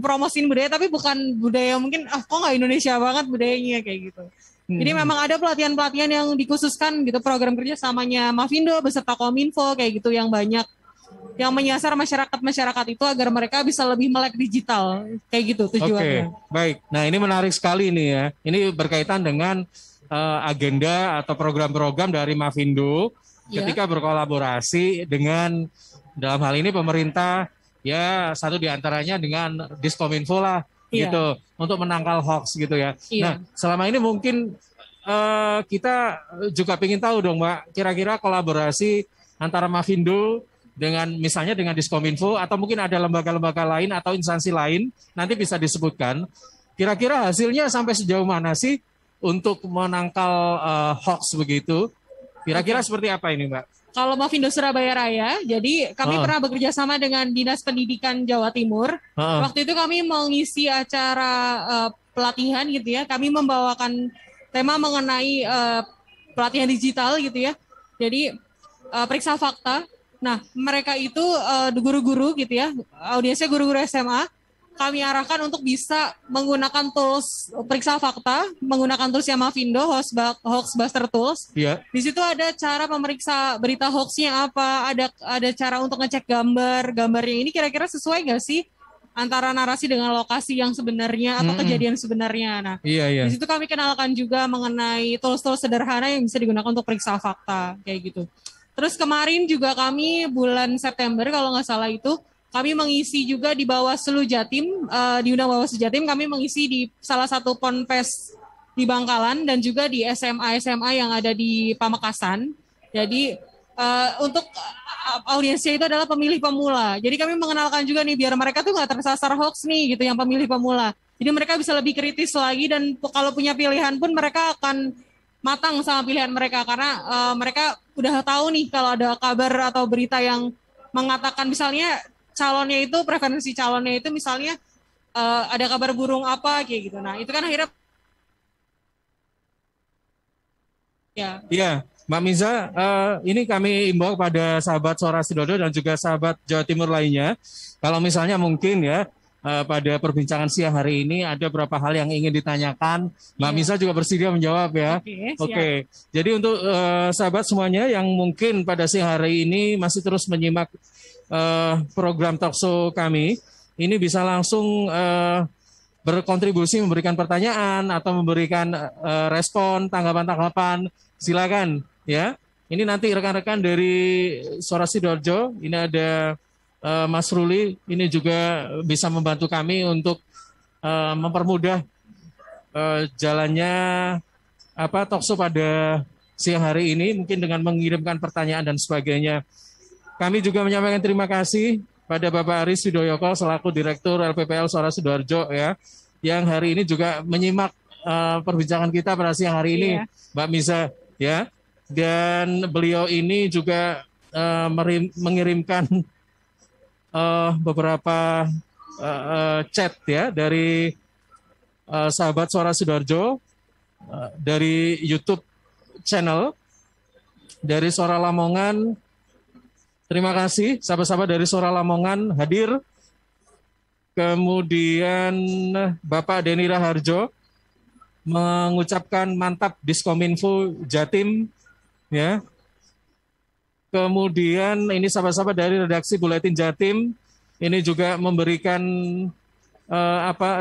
promosiin budaya tapi bukan budaya, mungkin kok nggak Indonesia banget budayanya kayak gitu. Jadi memang ada pelatihan-pelatihan yang dikhususkan gitu, program kerja samanya Mafindo beserta Kominfo kayak gitu, yang banyak yang menyasar masyarakat itu agar mereka bisa lebih melek digital kayak gitu tujuannya. Oke, baik. Nah, ini menarik sekali nih ya. Ini berkaitan dengan agenda atau program-program dari Mafindo ketika berkolaborasi dengan, dalam hal ini pemerintah, ya satu diantaranya dengan Diskominfo lah gitu, untuk menangkal hoax gitu ya. Nah, selama ini mungkin kita juga ingin tahu dong Mbak, kira-kira kolaborasi antara Mafindo dengan misalnya dengan Diskominfo atau mungkin ada lembaga-lembaga lain atau instansi lain, nanti bisa disebutkan. Kira-kira hasilnya sampai sejauh mana sih untuk menangkal hoax begitu? Kira-kira seperti apa ini, Mbak? Kalau Mavindo Surabaya Raya, jadi kami pernah bekerja sama dengan Dinas Pendidikan Jawa Timur. Waktu itu kami mengisi acara pelatihan gitu ya. Kami membawakan tema mengenai pelatihan digital gitu ya. Jadi periksa fakta. Nah, mereka itu guru-guru gitu ya. Audiensnya guru-guru SMA. Kami arahkan untuk bisa menggunakan tools periksa fakta, menggunakan tools yang Mavindo, Hoaxbuster Tools. Iya. Di situ ada cara memeriksa berita hoaxnya apa, ada cara untuk ngecek gambarnya ini kira-kira sesuai nggak sih antara narasi dengan lokasi yang sebenarnya atau kejadian sebenarnya. Nah, di situ kami kenalkan juga mengenai tools-tools sederhana yang bisa digunakan untuk periksa fakta kayak gitu. Terus kemarin juga kami bulan September kalau nggak salah itu kami mengisi juga di Bawaslu Jatim, diundang Bawaslu Jatim, kami mengisi di salah satu ponpes di Bangkalan dan juga di SMA yang ada di Pamekasan. Jadi untuk audiensnya itu adalah pemilih pemula. Jadi kami mengenalkan juga nih biar mereka tuh nggak tersasar hoax nih gitu yang pemilih pemula. Jadi mereka bisa lebih kritis lagi dan kalau punya pilihan pun mereka akan matang sama pilihan mereka karena mereka udah tahu nih kalau ada kabar atau berita yang mengatakan misalnya calonnya itu, preferensi calonnya itu misalnya ada kabar burung apa kayak gitu. Nah, itu kan akhirnya ya, Mbak Miza, ini kami imbau kepada sahabat Suara Sidoarjo dan juga sahabat Jawa Timur lainnya. Kalau misalnya mungkin ya pada perbincangan siang hari ini ada beberapa hal yang ingin ditanyakan. Mbak Miza juga bersedia menjawab ya. Oke. Jadi untuk sahabat semuanya yang mungkin pada siang hari ini masih terus menyimak program talkshow kami, ini bisa langsung berkontribusi, memberikan pertanyaan atau memberikan respon, tanggapan-tanggapan, silakan ya. Ini nanti rekan-rekan dari Suara Sidoarjo, ini ada Mas Ruli, ini juga bisa membantu kami untuk mempermudah jalannya talkshow pada siang hari ini, mungkin dengan mengirimkan pertanyaan dan sebagainya. Kami juga menyampaikan terima kasih pada Bapak Aris Widoyoko selaku Direktur LPPL Suara Sidoarjo ya, yang hari ini juga menyimak perbincangan kita pada siang hari ini, Mbak Miza ya. Dan beliau ini juga mengirimkan beberapa chat ya dari sahabat Suara Sidoarjo dari YouTube channel dari Suara Lamongan. Terima kasih sahabat-sahabat dari Suara Lamongan hadir. Kemudian Bapak Denny Raharjo mengucapkan mantap Diskominfo Jatim ya. Kemudian ini sahabat-sahabat dari redaksi Buletin Jatim ini juga memberikan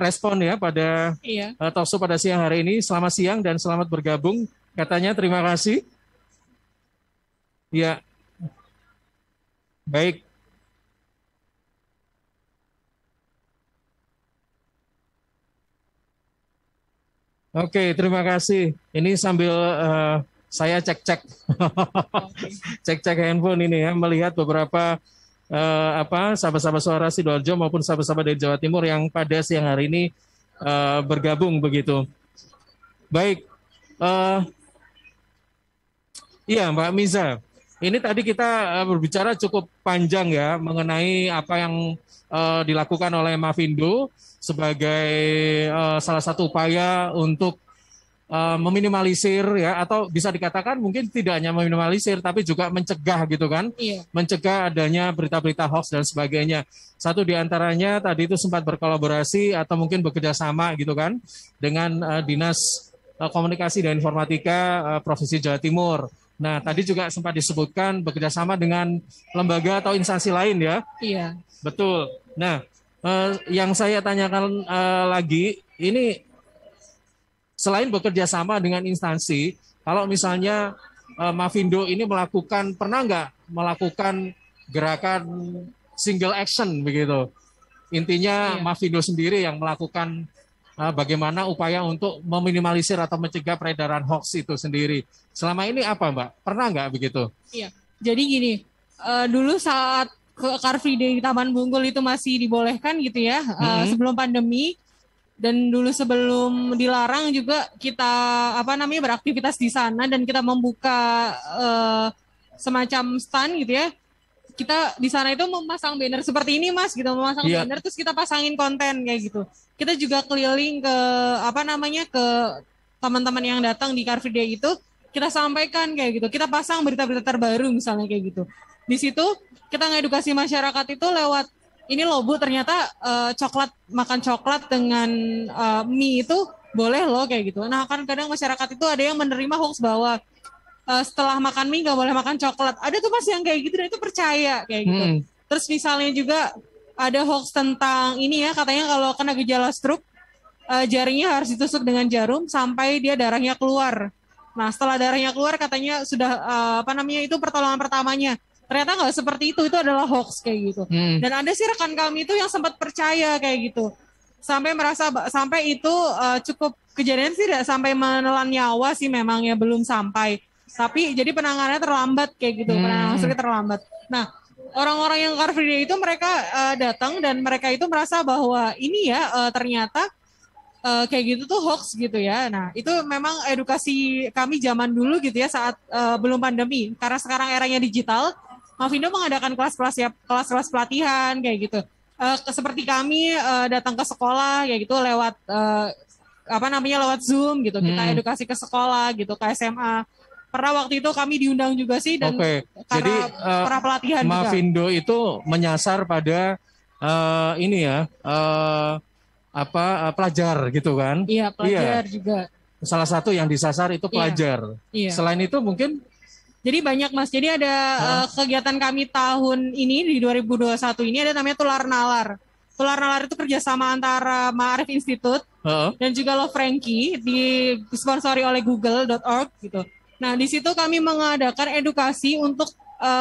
respon ya pada talkshow pada siang hari ini. Selamat siang dan selamat bergabung. Katanya terima kasih. Ya. Baik. Oke, terima kasih. Ini sambil saya cek-cek, cek-cek handphone ini ya, melihat beberapa sahabat-sahabat Suara Sidoarjo maupun sahabat-sahabat dari Jawa Timur yang pada siang hari ini bergabung begitu. Baik, iya Mbak Miza. Ini tadi kita berbicara cukup panjang ya mengenai apa yang dilakukan oleh Mavindo sebagai salah satu upaya untuk meminimalisir ya, atau bisa dikatakan mungkin tidak hanya meminimalisir tapi juga mencegah gitu kan, mencegah adanya berita-berita hoax dan sebagainya. Satu diantaranya tadi itu sempat berkolaborasi atau mungkin bekerja sama gitu kan dengan Dinas Komunikasi dan Informatika Provinsi Jawa Timur. Nah, tadi juga sempat disebutkan bekerja sama dengan lembaga atau instansi lain ya. Iya. Betul. Nah, yang saya tanyakan lagi, ini selain bekerja sama dengan instansi, kalau misalnya Mavindo ini pernah nggak melakukan gerakan single action begitu? Intinya Mavindo sendiri yang melakukan bagaimana upaya untuk meminimalisir atau mencegah peredaran hoax itu sendiri. Selama ini apa Mbak? Pernah nggak begitu? Iya, jadi gini, dulu saat Car Free Day di Taman Bungkul itu masih dibolehkan gitu ya, sebelum pandemi, Dan dulu sebelum dilarang juga kita beraktivitas di sana dan kita membuka semacam stand gitu ya. Kita di sana itu memasang banner seperti ini Mas gitu, memasang banner terus kita pasangin konten kayak gitu. Kita juga keliling ke ke teman-teman yang datang di Car Free Day itu, kita sampaikan kayak gitu. Kita pasang berita-berita terbaru misalnya kayak gitu. Di situ kita ngedukasi masyarakat itu lewat ini loh Bu, ternyata makan coklat dengan mie itu boleh loh kayak gitu. Nah kan kadang masyarakat itu ada yang menerima hoax bahwa setelah makan mie nggak boleh makan coklat. Ada tuh Mas yang kayak gitu dan itu percaya kayak gitu. Terus misalnya juga ada hoax tentang ini ya, katanya kalau kena gejala stroke jaringnya harus ditusuk dengan jarum sampai dia darahnya keluar. Nah setelah darahnya keluar katanya sudah itu pertolongan pertamanya. Ternyata nggak seperti itu adalah hoax kayak gitu. Dan ada sih rekan kami itu yang sempat percaya kayak gitu. Sampai itu cukup kejadian sih tidak sampai menelan nyawa sih memang ya, belum sampai. Tapi jadi penanganannya terlambat kayak gitu, penanganan terlambat. Nah, orang-orang yang Car Free Day itu mereka datang dan mereka itu merasa bahwa ini ya ternyata kayak gitu tuh hoax gitu ya. Nah, itu memang edukasi kami zaman dulu gitu ya saat belum pandemi. Karena sekarang eranya digital, Mavindo mengadakan kelas-kelas pelatihan kayak gitu. Seperti kami datang ke sekolah kayak gitu lewat lewat Zoom gitu. Kita edukasi ke sekolah gitu, ke SMA. Pernah waktu itu kami diundang juga sih dan jadi para pelatihan Mavindo juga. Itu menyasar pada pelajar gitu kan? Iya, pelajar juga. Salah satu yang disasar itu pelajar. Iya. Selain itu mungkin jadi banyak Mas. Jadi ada kegiatan kami tahun ini di 2021 ini ada namanya Tular Nalar. Tular Nalar itu kerjasama antara Ma'arif Institute dan juga Love Frankie disponsori oleh Google.org gitu. Nah, di situ kami mengadakan edukasi untuk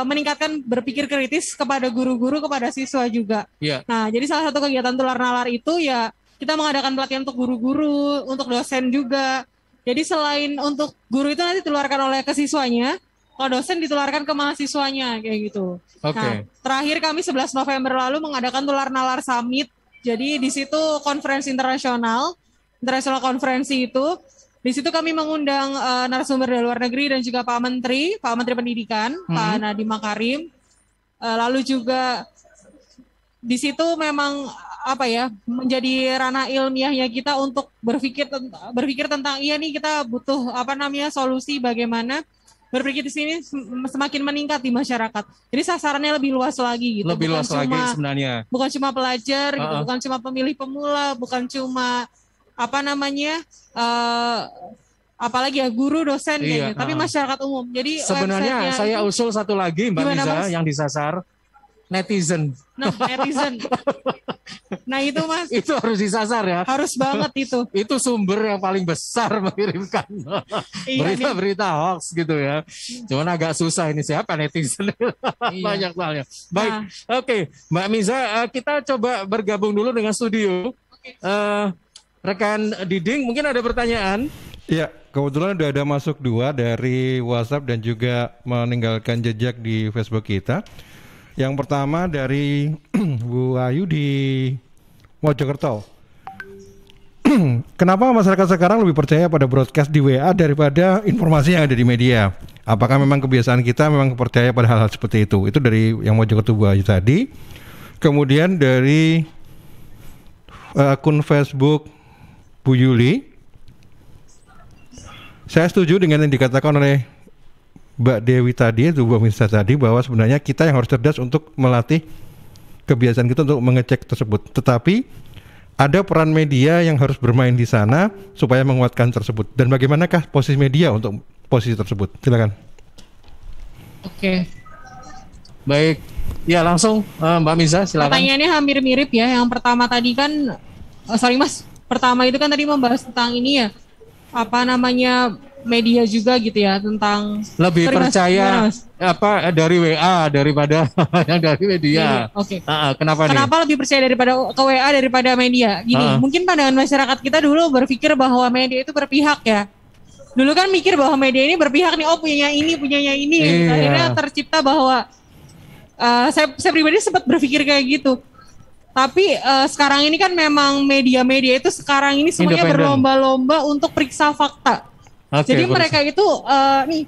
meningkatkan berpikir kritis kepada guru-guru, kepada siswa juga. Yeah. Nah, jadi salah satu kegiatan Tular Nalar itu ya kita mengadakan pelatihan untuk guru-guru, untuk dosen juga. Jadi selain untuk guru itu nanti ditularkan oleh ke siswanya, kalau dosen ditularkan ke mahasiswanya kayak gitu. Nah, terakhir kami 11 November lalu mengadakan Tular Nalar Summit. Jadi di situ konferensi internasional konferensi itu. Di situ kami mengundang narasumber dari luar negeri dan juga Pak Menteri Pendidikan, Pak Nadiem Makarim. Lalu juga di situ memang menjadi ranah ilmiahnya kita untuk berpikir tentang kita butuh solusi bagaimana berpikir di sini semakin meningkat di masyarakat. Jadi sasarannya lebih luas lagi gitu. Lebih luas lagi sebenarnya. Bukan cuma pelajar gitu, bukan cuma pemilih pemula, bukan cuma apalagi ya guru, dosen kayaknya, tapi masyarakat umum. Jadi sebenarnya saya usul satu lagi Mbak Miza yang disasar netizen. Nah, netizen. Nah, itu Mas. Itu harus disasar ya. Harus banget itu. Itu sumber yang paling besar mengirimkan berita-berita hoax gitu ya. Cuman agak susah ini siapa netizen. Banyak soalnya. Baik. Oke, Mbak Miza, kita coba bergabung dulu dengan studio. Rekan Diding, mungkin ada pertanyaan? Ya, kebetulan udah ada masuk 2 dari WhatsApp dan juga meninggalkan jejak di Facebook kita. Yang pertama dari Bu Ayu di Mojokerto. Kenapa masyarakat sekarang lebih percaya pada broadcast di WA daripada informasi yang ada di media? Apakah memang kebiasaan kita memang percaya pada hal-hal seperti itu? Itu dari yang Mojokerto Bu Ayu tadi. Kemudian dari akun Facebook Bu Yuli, saya setuju dengan yang dikatakan oleh Mbak Dewi tadi, itu Bu Misa tadi, bahwa sebenarnya kita yang harus cerdas untuk melatih kebiasaan kita untuk mengecek tersebut. Tetapi ada peran media yang harus bermain di sana supaya menguatkan tersebut. Dan bagaimanakah posisi media untuk posisi tersebut? Silakan. Oke. Baik. Ya langsung Mbak Misa silakan. Pertanyaannya hampir mirip ya. Yang pertama tadi kan, pertama itu kan tadi membahas tentang ini ya, media juga gitu ya, tentang lebih percaya dari WA daripada yang dari media. Oke. Kenapa lebih percaya ke WA daripada media? Gini, mungkin pandangan masyarakat kita dulu berpikir bahwa media itu berpihak ya. Dulu kan mikir bahwa media ini berpihak nih, punyanya ini. Akhirnya tercipta bahwa saya pribadi sempat berpikir kayak gitu. Tapi sekarang ini kan memang media-media itu sekarang ini semuanya berlomba-lomba untuk periksa fakta. Jadi mereka itu nih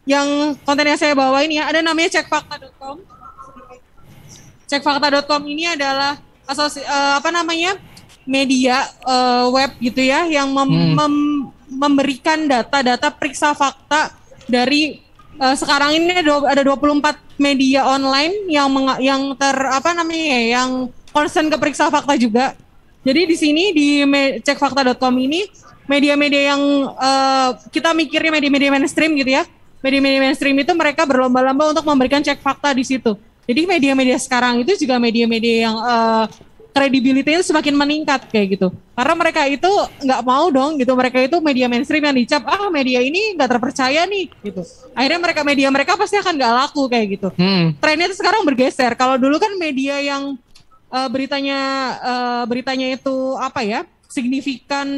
yang konten yang saya bawa ini ya, ada namanya cekfakta.com. Cekfakta.com ini adalah media web gitu ya yang memberikan data-data periksa fakta dari sekarang ini ada 24 media online yang yang concern ke periksa fakta juga. Jadi di sini di cekfakta.com ini media-media yang kita mikirnya media-media mainstream gitu ya. Media-media mainstream itu mereka berlomba-lomba untuk memberikan cek fakta di situ. Jadi media-media sekarang itu juga media-media yang kredibilitasnya semakin meningkat kayak gitu. Karena mereka itu nggak mau dong gitu. Mereka itu media mainstream yang dicap, media ini nggak terpercaya nih gitu. Akhirnya media mereka pasti akan nggak laku kayak gitu. Trennya itu sekarang bergeser. Kalau dulu kan media yang beritanya itu signifikan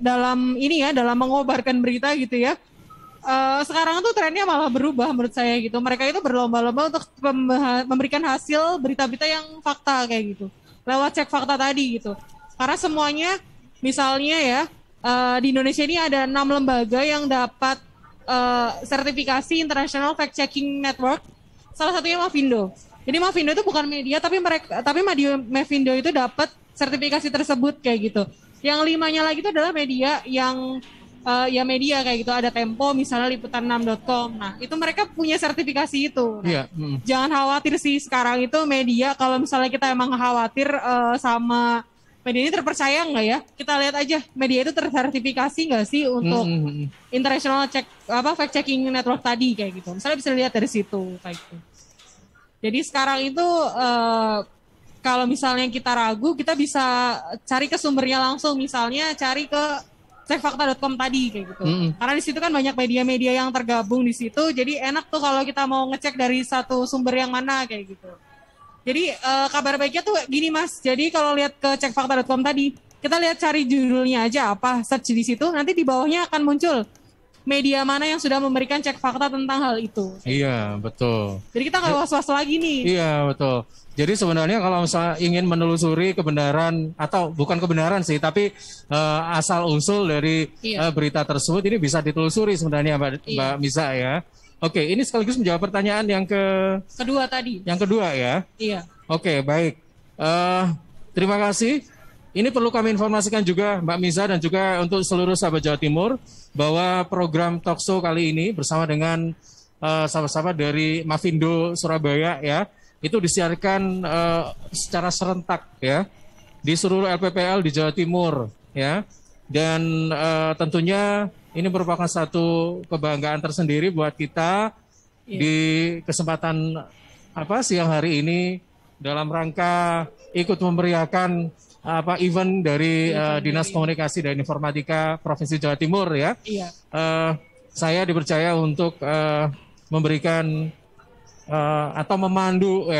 dalam dalam mengobarkan berita gitu ya. Sekarang tuh trennya malah berubah menurut saya gitu. Mereka itu berlomba-lomba untuk memberikan hasil berita-berita yang fakta kayak gitu. Lewat cek fakta tadi gitu. Karena semuanya misalnya ya di Indonesia ini ada 6 lembaga yang dapat sertifikasi International Fact Checking Network. Salah satunya Mavindo. Jadi Mavindo itu bukan media tapi Mavindo itu dapat sertifikasi tersebut kayak gitu. Yang 5-nya lagi itu adalah media yang media kayak gitu, ada Tempo misalnya liputan6.com. Nah, itu mereka punya sertifikasi itu. Nah, jangan khawatir sih sekarang itu media kalau misalnya kita emang khawatir sama media ini terpercaya nggak ya? Kita lihat aja media itu tersertifikasi nggak sih untuk international fact checking network tadi kayak gitu. Misalnya bisa lihat dari situ kayak gitu. Jadi sekarang itu kalau misalnya kita ragu, kita bisa cari ke sumbernya langsung, misalnya cari ke cekfakta.com tadi kayak gitu. Karena di situ kan banyak media-media yang tergabung di situ, jadi enak tuh kalau kita mau ngecek dari satu sumber yang mana kayak gitu. Jadi kabar baiknya tuh gini Mas. Jadi kalau lihat ke cekfakta.com tadi, kita lihat cari judulnya aja apa, search di situ, nanti di bawahnya akan muncul media mana yang sudah memberikan cek fakta tentang hal itu. Iya, betul. Jadi kita nggak was-was lagi nih. Iya, betul. Jadi sebenarnya kalau misalnya ingin menelusuri kebenaran atau bukan kebenaran sih, tapi asal usul dari berita tersebut ini bisa ditelusuri sebenarnya Mbak Misa ya. Oke, ini sekaligus menjawab pertanyaan yang kedua tadi. Yang kedua ya. Iya. Oke, baik. Terima kasih. Ini perlu kami informasikan juga Mbak Misa dan juga untuk seluruh sahabat Jawa Timur bahwa program Talkshow kali ini bersama dengan sahabat-sahabat dari Mavindo Surabaya ya. Itu disiarkan secara serentak ya di seluruh LPPL di Jawa Timur ya, dan tentunya ini merupakan satu kebanggaan tersendiri buat kita di kesempatan siang hari ini dalam rangka ikut memeriahkan event dari Dinas Komunikasi dan Informatika Provinsi Jawa Timur ya. Iya. Saya dipercaya untuk memberikan atau memandu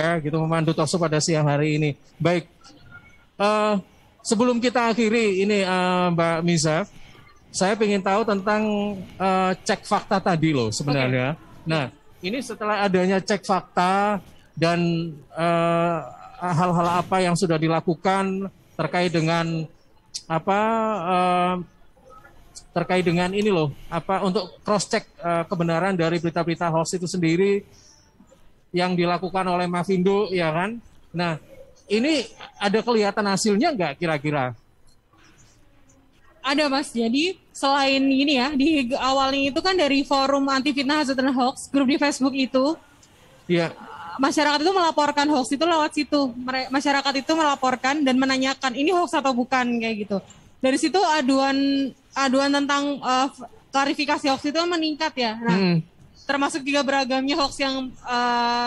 talkshow pada siang hari ini. Baik, sebelum kita akhiri ini Mbak Misa, saya ingin tahu tentang cek fakta tadi loh sebenarnya. Okay. Nah, ini setelah adanya cek fakta dan hal-hal apa yang sudah dilakukan terkait dengan terkait dengan ini loh, untuk cross check kebenaran dari berita-berita hoax itu sendiri yang dilakukan oleh Mavindo ya kan. Nah, ini ada kelihatan hasilnya nggak kira-kira? Ada Mas, jadi selain ini ya, di awalnya itu kan dari forum anti fitnah hasut dan hoax, grup di Facebook itu, ya, masyarakat itu melaporkan hoax itu lewat situ. Masyarakat itu melaporkan dan menanyakan ini hoax atau bukan kayak gitu. Dari situ aduan tentang klarifikasi hoax itu meningkat ya. Nah, termasuk juga beragamnya hoax yang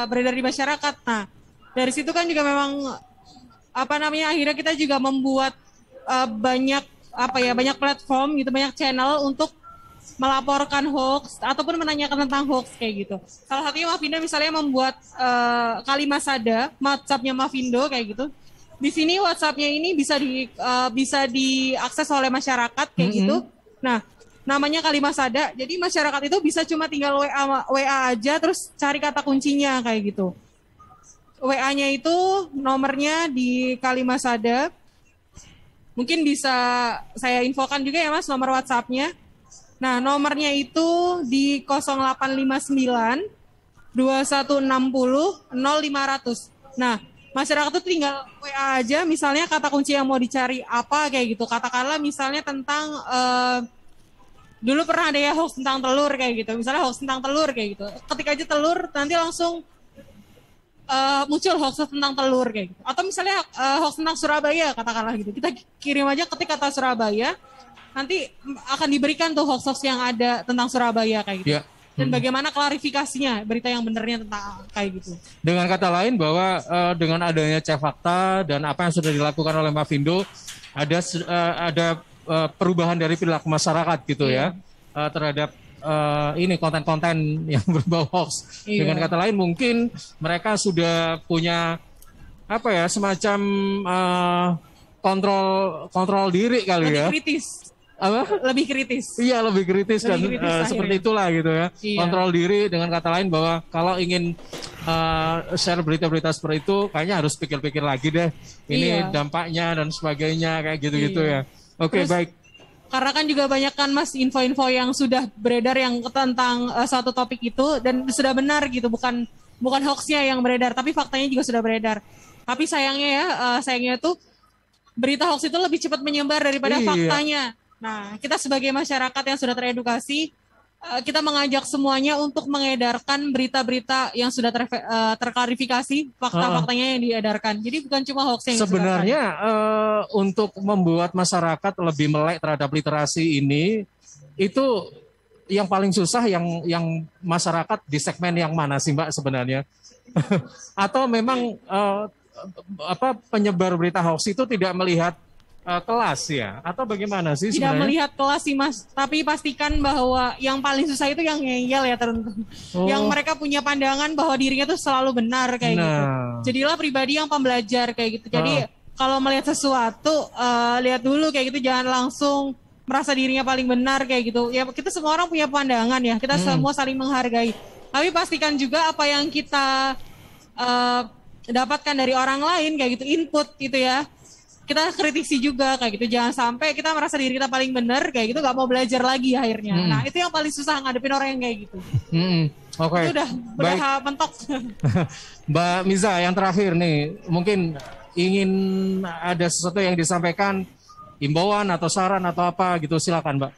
beredar di masyarakat. Nah, dari situ kan juga memang akhirnya kita juga membuat banyak platform gitu, banyak channel untuk melaporkan hoax ataupun menanyakan tentang hoax kayak gitu. Salah satunya Mavindo misalnya membuat Kalimat Sada, WhatsApp-nya Mavindo kayak gitu. Di sini WhatsApp-nya ini bisa diakses oleh masyarakat kayak gitu. Nah, namanya Kalimat Sada. Jadi masyarakat itu bisa cuma tinggal WA aja terus cari kata kuncinya kayak gitu. WA-nya itu nomornya di Kalimasada. Mungkin bisa saya infokan juga ya Mas nomor WhatsApp-nya. Nah, nomornya itu di 0859 2160 0500. Nah, masyarakat tuh tinggal WA aja, misalnya kata kunci yang mau dicari apa kayak gitu. Katakanlah misalnya tentang dulu pernah ada ya hoax tentang telur kayak gitu. Misalnya hoax tentang telur kayak gitu. Ketik aja telur, nanti langsung muncul hoax tentang telur kayak gitu. Atau misalnya hoax tentang Surabaya katakanlah gitu. Kita kirim aja ketik kata Surabaya, nanti akan diberikan tuh hoax-hoax yang ada tentang Surabaya kayak gitu. Yeah. Dan bagaimana klarifikasinya berita yang benernya tentang kayak gitu. Dengan kata lain bahwa dengan adanya cek fakta dan apa yang sudah dilakukan oleh Mavindo ada perubahan dari perilaku masyarakat gitu ya terhadap ini konten-konten yang berbau hoax. Iya. Dengan kata lain mungkin mereka sudah punya apa ya semacam kontrol diri kali ya. Lebih kritis. Apa? Lebih kritis. Iya, lebih kritis dan seperti itulah gitu ya. Iya. Kontrol diri dengan kata lain bahwa kalau ingin share berita-berita seperti itu kayaknya harus pikir-pikir lagi deh. Ini dampaknya dan sebagainya kayak gitu-gitu ya. Oke, baik. Karena kan juga banyak kan Mas info-info yang sudah beredar yang tentang satu topik itu dan sudah benar gitu, bukan hoaxnya yang beredar, tapi faktanya juga sudah beredar. Tapi sayangnya tuh berita hoax itu lebih cepat menyebar daripada faktanya. Nah, kita sebagai masyarakat yang sudah teredukasi, kita mengajak semuanya untuk mengedarkan berita-berita yang sudah terklarifikasi, fakta-faktanya yang diedarkan. Jadi bukan cuma hoax yang sebenarnya untuk membuat masyarakat lebih melek terhadap literasi ini, itu yang paling susah yang masyarakat di segmen yang mana sih Mbak sebenarnya? Atau memang penyebar berita hoax itu tidak melihat kelas ya atau bagaimana sih sebenarnya? Tidak melihat kelas sih Mas, tapi pastikan bahwa yang paling susah itu yang ngeyel ya tentu. Yang mereka punya pandangan bahwa dirinya tuh selalu benar kayak gitu. Jadilah pribadi yang pembelajar kayak gitu. Jadi kalau melihat sesuatu lihat dulu kayak gitu, jangan langsung merasa dirinya paling benar kayak gitu. Ya kita semua orang punya pandangan ya, kita semua saling menghargai. Tapi pastikan juga apa yang kita dapatkan dari orang lain kayak gitu, input gitu ya. Kita kritisi juga kayak gitu, jangan sampai kita merasa diri kita paling benar kayak gitu, nggak mau belajar lagi akhirnya. Nah itu yang paling susah ngadepin orang yang kayak gitu. Oke. Itu udah mentok. Mbak Miza yang terakhir nih, mungkin ingin ada sesuatu yang disampaikan, imbauan atau saran atau apa gitu, silakan Mbak.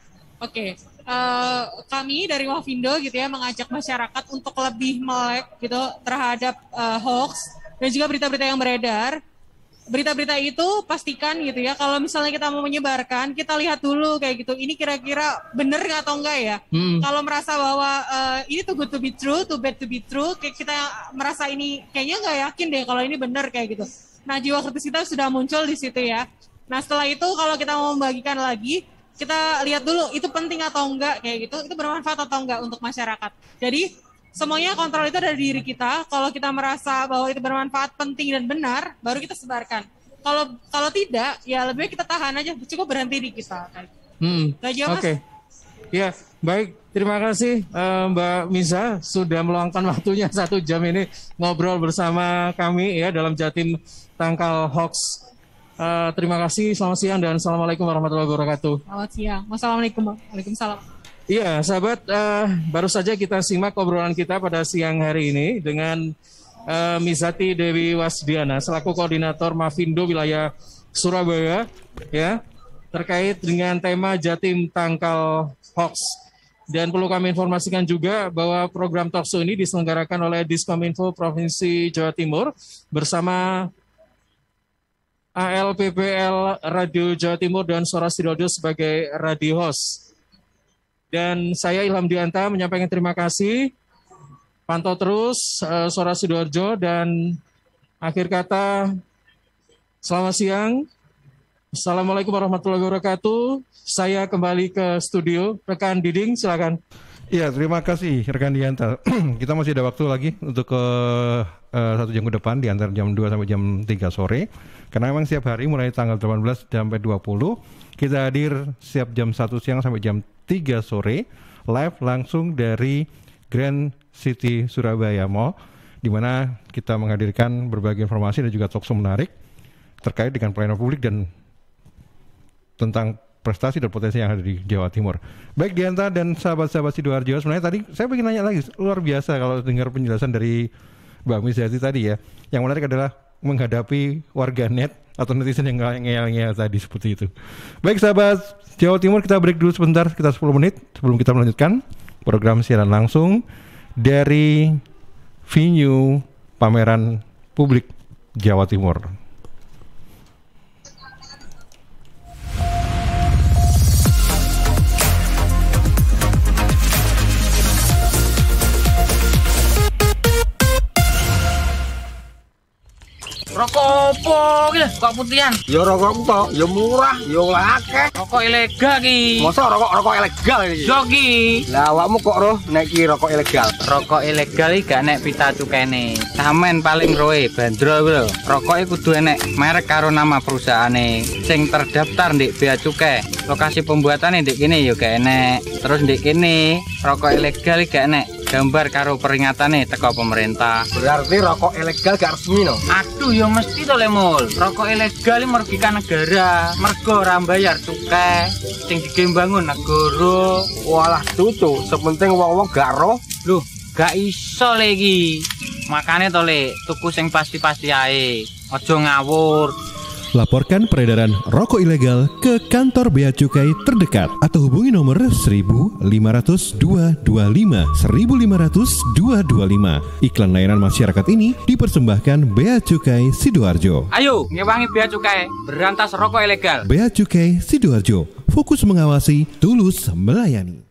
Oke. Kami dari Mavindo gitu ya mengajak masyarakat untuk lebih melek gitu terhadap hoax dan juga berita-berita yang beredar. Berita-berita itu pastikan gitu ya, kalau misalnya kita mau menyebarkan, kita lihat dulu kayak gitu, ini kira-kira bener nggak atau enggak ya. Kalau merasa bahwa ini too good to be true, too bad to be true, kayak kita merasa ini kayaknya nggak yakin deh kalau ini bener kayak gitu. Nah, jiwa kritis kita sudah muncul di situ ya. Nah, setelah itu kalau kita mau membagikan lagi, kita lihat dulu itu penting atau enggak kayak gitu, itu bermanfaat atau enggak untuk masyarakat. Jadi semuanya kontrol itu dari diri kita. Kalau kita merasa bahwa itu bermanfaat, penting dan benar, baru kita sebarkan. Kalau tidak, ya lebih baik kita tahan aja, cukup berhenti di kita. Oke. Ya, baik. Terima kasih Mbak Miza sudah meluangkan waktunya 1 jam ini ngobrol bersama kami ya dalam Jatim Tangkal Hoax. Terima kasih. Selamat siang dan assalamualaikum warahmatullahi wabarakatuh. Selamat siang. Wassalamualaikum. Waalaikumsalam. Iya, sahabat, baru saja kita simak obrolan kita pada siang hari ini dengan Mizati Dewi Wasdiana selaku koordinator Mavindo wilayah Surabaya ya, terkait dengan tema Jatim Tangkal Hoax. Dan perlu kami informasikan juga bahwa program talkshow ini diselenggarakan oleh Diskominfo Provinsi Jawa Timur bersama ALPPL Radio Jawa Timur dan Suara Sidoarjo sebagai radio host. Dan saya Ilham Dianta menyampaikan terima kasih. Pantau terus Suara Sidoarjo dan akhir kata selamat siang. Assalamualaikum warahmatullahi wabarakatuh. Saya kembali ke studio. Rekan Diding, silakan. Iya, terima kasih rekan Dianta. Kita masih ada waktu lagi untuk ke 1 jam ke depan di antara jam 2 sampai jam 3 sore. Karena memang setiap hari mulai tanggal 18 sampai 20 kita hadir setiap jam 1 siang sampai jam 3 sore live langsung dari Grand City Surabaya Mall. di mana kita menghadirkan berbagai informasi dan juga talkshow menarik terkait dengan pelayanan publik dan tentang prestasi dan potensi yang ada di Jawa Timur. Baik Dianta dan sahabat-sahabat Sidoarjo, sebenarnya tadi saya ingin nanya lagi, luar biasa kalau dengar penjelasan dari Mbak Misyati tadi ya. Yang menarik adalah menghadapi warganet atau netizen yang ngeyel-ngeyel tadi seperti itu. Baik sahabat Jawa Timur, kita break dulu sebentar, sekitar 10 menit sebelum kita melanjutkan program siaran langsung dari venue pameran publik Jawa Timur. Rokok opo iki kok putihan? Ya rokok tok, ya murah, ya akeh. Rokok ilegal ki. Masa rokok ilegal iki? Yo ki. Lah awakmu kok roh nek iki rokok ilegal? Rokok ilegal iki gak nek pita cukene. Samen paling roe bandro kuwi lho. Rokoke kudu enek merek karo nama perusahaane sing terdaftar ndek bea cukai. Lokasi pembuatane ndek kene ya gak enek. Terus ndek kene rokok ilegal iki gak enek gambar karo peringatane teko pemerintah. Berarti rokok ilegal gak resmi no? Aduh ya mesti to Lemul. Rokok ilegal iki merugikan negara. Mergo ora mbayar cukai sing digembangun negara. Walah tutu, sepenting wong-wong gak roh. Loh, gak iso le iki. Makane to le tuku sing pasti-pasti ae. Aja ngawur. Laporkan peredaran rokok ilegal ke kantor Bea Cukai terdekat atau hubungi nomor 1500 225 1500 225. Iklan layanan masyarakat ini dipersembahkan Bea Cukai Sidoarjo. Ayo, ngewangi bea cukai, berantas rokok ilegal. Bea Cukai Sidoarjo, fokus mengawasi, tulus melayani.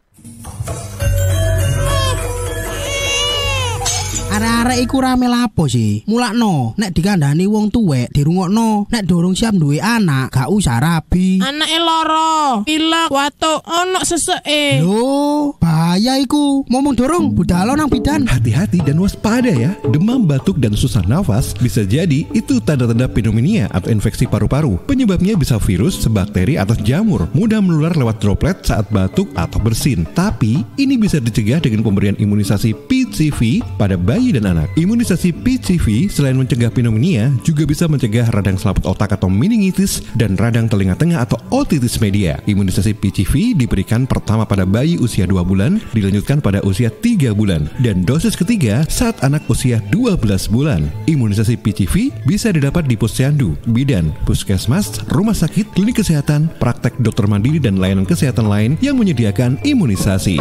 Arek-arek iku rame lapo sih? Mulakno, nek dikandani wong tuwek dirungokno, nek durung siap duwe anak, gak usah rabi. Anake loro, pilek, watuk, ono seseke. Loh, bahaya iku. Momong dorong budal nang bidan. Hati-hati dan waspada ya. Demam, batuk, dan susah nafas bisa jadi itu tanda-tanda pneumonia atau infeksi paru-paru. Penyebabnya bisa virus, bakteri, atau jamur. Mudah menular lewat droplet saat batuk atau bersin. Tapi ini bisa dicegah dengan pemberian imunisasi PCV pada bayi dan anak. Imunisasi PCV selain mencegah pneumonia juga bisa mencegah radang selaput otak atau meningitis dan radang telinga tengah atau otitis media. Imunisasi PCV diberikan pertama pada bayi usia 2 bulan, dilanjutkan pada usia 3 bulan, dan dosis ketiga saat anak usia 12 bulan. Imunisasi PCV bisa didapat di posyandu, bidan, puskesmas, rumah sakit, klinik kesehatan, praktek dokter mandiri, dan layanan kesehatan lain yang menyediakan imunisasi.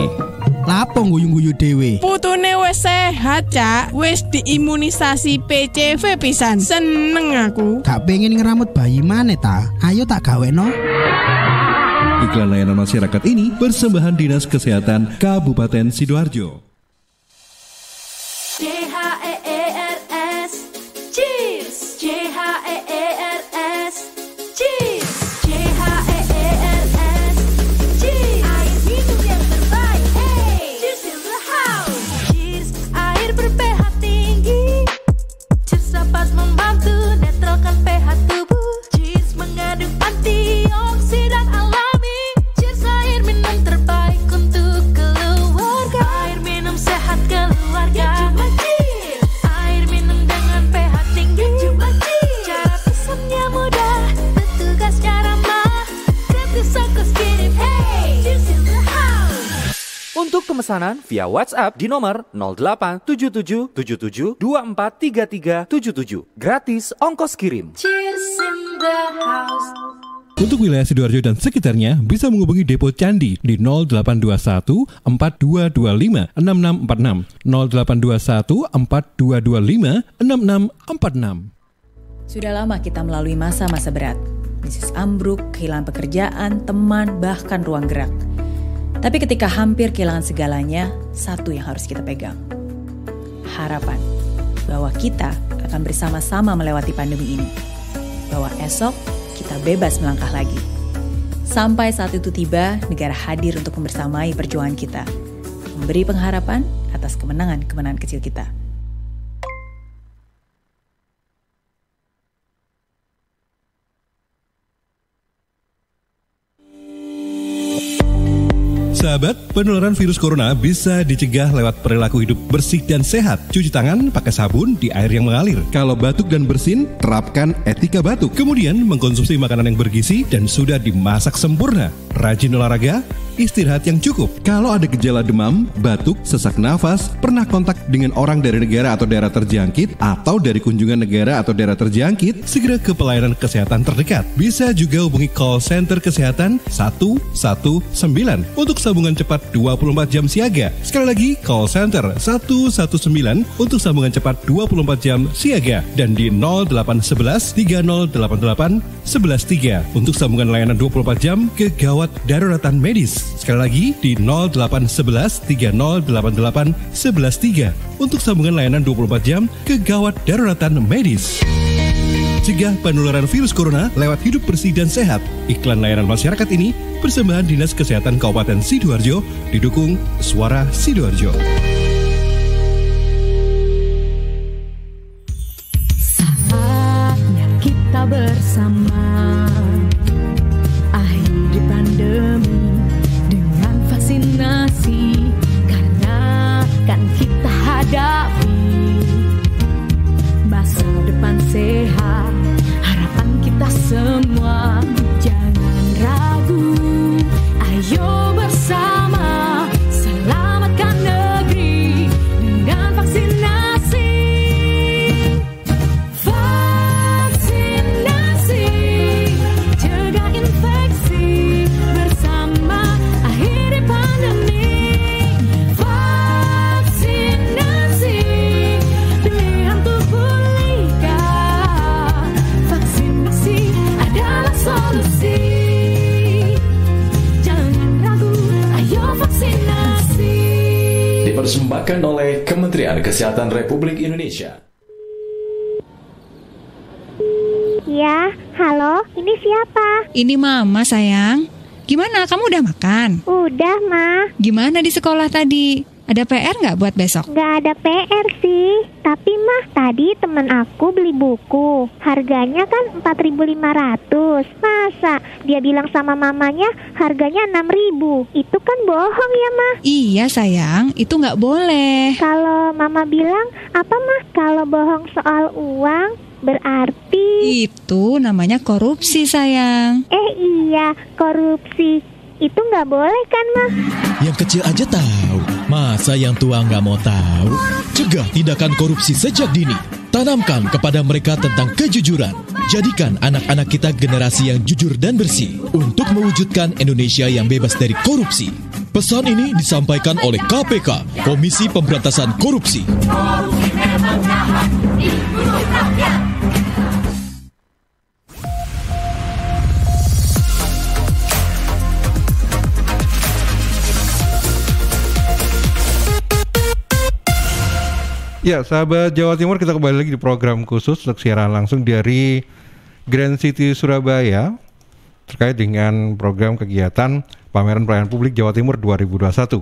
Lapo guyu-guyu dewe. Putune wis sehat, Cak. Wis diimunisasi PCV pisan. Seneng aku. Gak pengen ngeramut bayi maneh ta? Ayo tak gaweno. Iklan layanan masyarakat ini persembahan Dinas Kesehatan Kabupaten Sidoarjo. CHEERS Cheers, CHEERS Cheers, CHEERS Cheers, air minum yang terbaik. Hey, cheers in the house. Cheers, air ber-pH tinggi. Cheers dapat membantu netralkan pH tubuh. Cheers mengandung antioksidan alami. Cheers, air minum terbaik untuk keluarga. Air minum sehat keluarga. Air minum dengan pH tinggi. Cara pesannya mudah, petugasnya ramah. Gratis ongkos kirim. Hey, cheers in the house. Untuk pemesanan via WhatsApp di nomor 087777243377. Gratis ongkos kirim. Cheers in the house. Untuk wilayah Sidoarjo dan sekitarnya bisa menghubungi Depo Candi di 0821 4225 6646 0821 4225 6646. Sudah lama kita melalui masa-masa berat. Bisnis ambruk, kehilangan pekerjaan, teman, bahkan ruang gerak. Tapi ketika hampir kehilangan segalanya, satu yang harus kita pegang. Harapan bahwa kita akan bersama-sama melewati pandemi ini. Bahwa esok kita bebas melangkah lagi. Sampai saat itu tiba, negara hadir untuk membersamai perjuangan kita. Memberi pengharapan atas kemenangan-kemenangan kecil kita. Sahabat, penularan virus corona bisa dicegah lewat perilaku hidup bersih dan sehat. Cuci tangan pakai sabun di air yang mengalir. Kalau batuk dan bersin, terapkan etika batuk. Kemudian mengkonsumsi makanan yang bergizi dan sudah dimasak sempurna. Rajin olahraga, istirahat yang cukup. Kalau ada gejala demam, batuk, sesak nafas, pernah kontak dengan orang dari negara atau daerah terjangkit, atau dari kunjungan negara atau daerah terjangkit, segera ke pelayanan kesehatan terdekat. Bisa juga hubungi call center kesehatan 119 untuk sambungan cepat 24 jam siaga. Sekali lagi, call center 119 untuk sambungan cepat 24 jam siaga. Dan di 0811 3088 113 untuk sambungan layanan 24 jam kegawat daruratan medis. Sekali lagi di 0811 3088 113 untuk sambungan layanan 24 jam kegawat daruratan medis. Cegah penularan virus corona lewat hidup bersih dan sehat. Iklan layanan masyarakat ini persembahan Dinas Kesehatan Kabupaten Sidoarjo didukung Suara Sidoarjo. Saatnya kita bersama akhiri pandemi dengan vaksinasi, karena kan kita hadapi masa depan sehat, harapan kita semua. Jangan ragu, ayo bersama selamatkan negeri dengan vaksinasi. Vaksinasi, cegah infeksi, bersama akhiri pandemi. Vaksinasi, pilihan untuk pulihkan. Vaksinasi adalah solusi. Jangan ragu, ayo vaksinasi. Dipersembahkan oleh Kementerian Kesehatan Republik Indonesia. Ya, halo, ini siapa? Ini Mama sayang. Gimana, kamu udah makan? Udah, Ma. Gimana di sekolah tadi? Ada PR nggak buat besok? Nggak ada PR sih. Tapi Mah, tadi temen aku beli buku. Harganya kan 4.500. Masa dia bilang sama mamanya harganya 6.000? Itu kan bohong ya, Mah? Iya sayang, itu nggak boleh. Kalau Mama bilang apa, Mah? Kalau bohong soal uang berarti... Itu namanya korupsi sayang. Iya, korupsi. Itu nggak boleh kan, Mah? Yang kecil aja tahu. Masa yang tua nggak mau tahu? Cegah tindakan korupsi sejak dini. Tanamkan kepada mereka tentang kejujuran. Jadikan anak-anak kita generasi yang jujur dan bersih untuk mewujudkan Indonesia yang bebas dari korupsi. Pesan ini disampaikan oleh KPK, Komisi Pemberantasan Korupsi. Korupsi memang jahat, dibunuh rakyat. Ya, sahabat Jawa Timur, kita kembali lagi di program khusus untuk siaran langsung dari Grand City Surabaya terkait dengan program kegiatan Pameran Pelayanan Publik Jawa Timur 2021.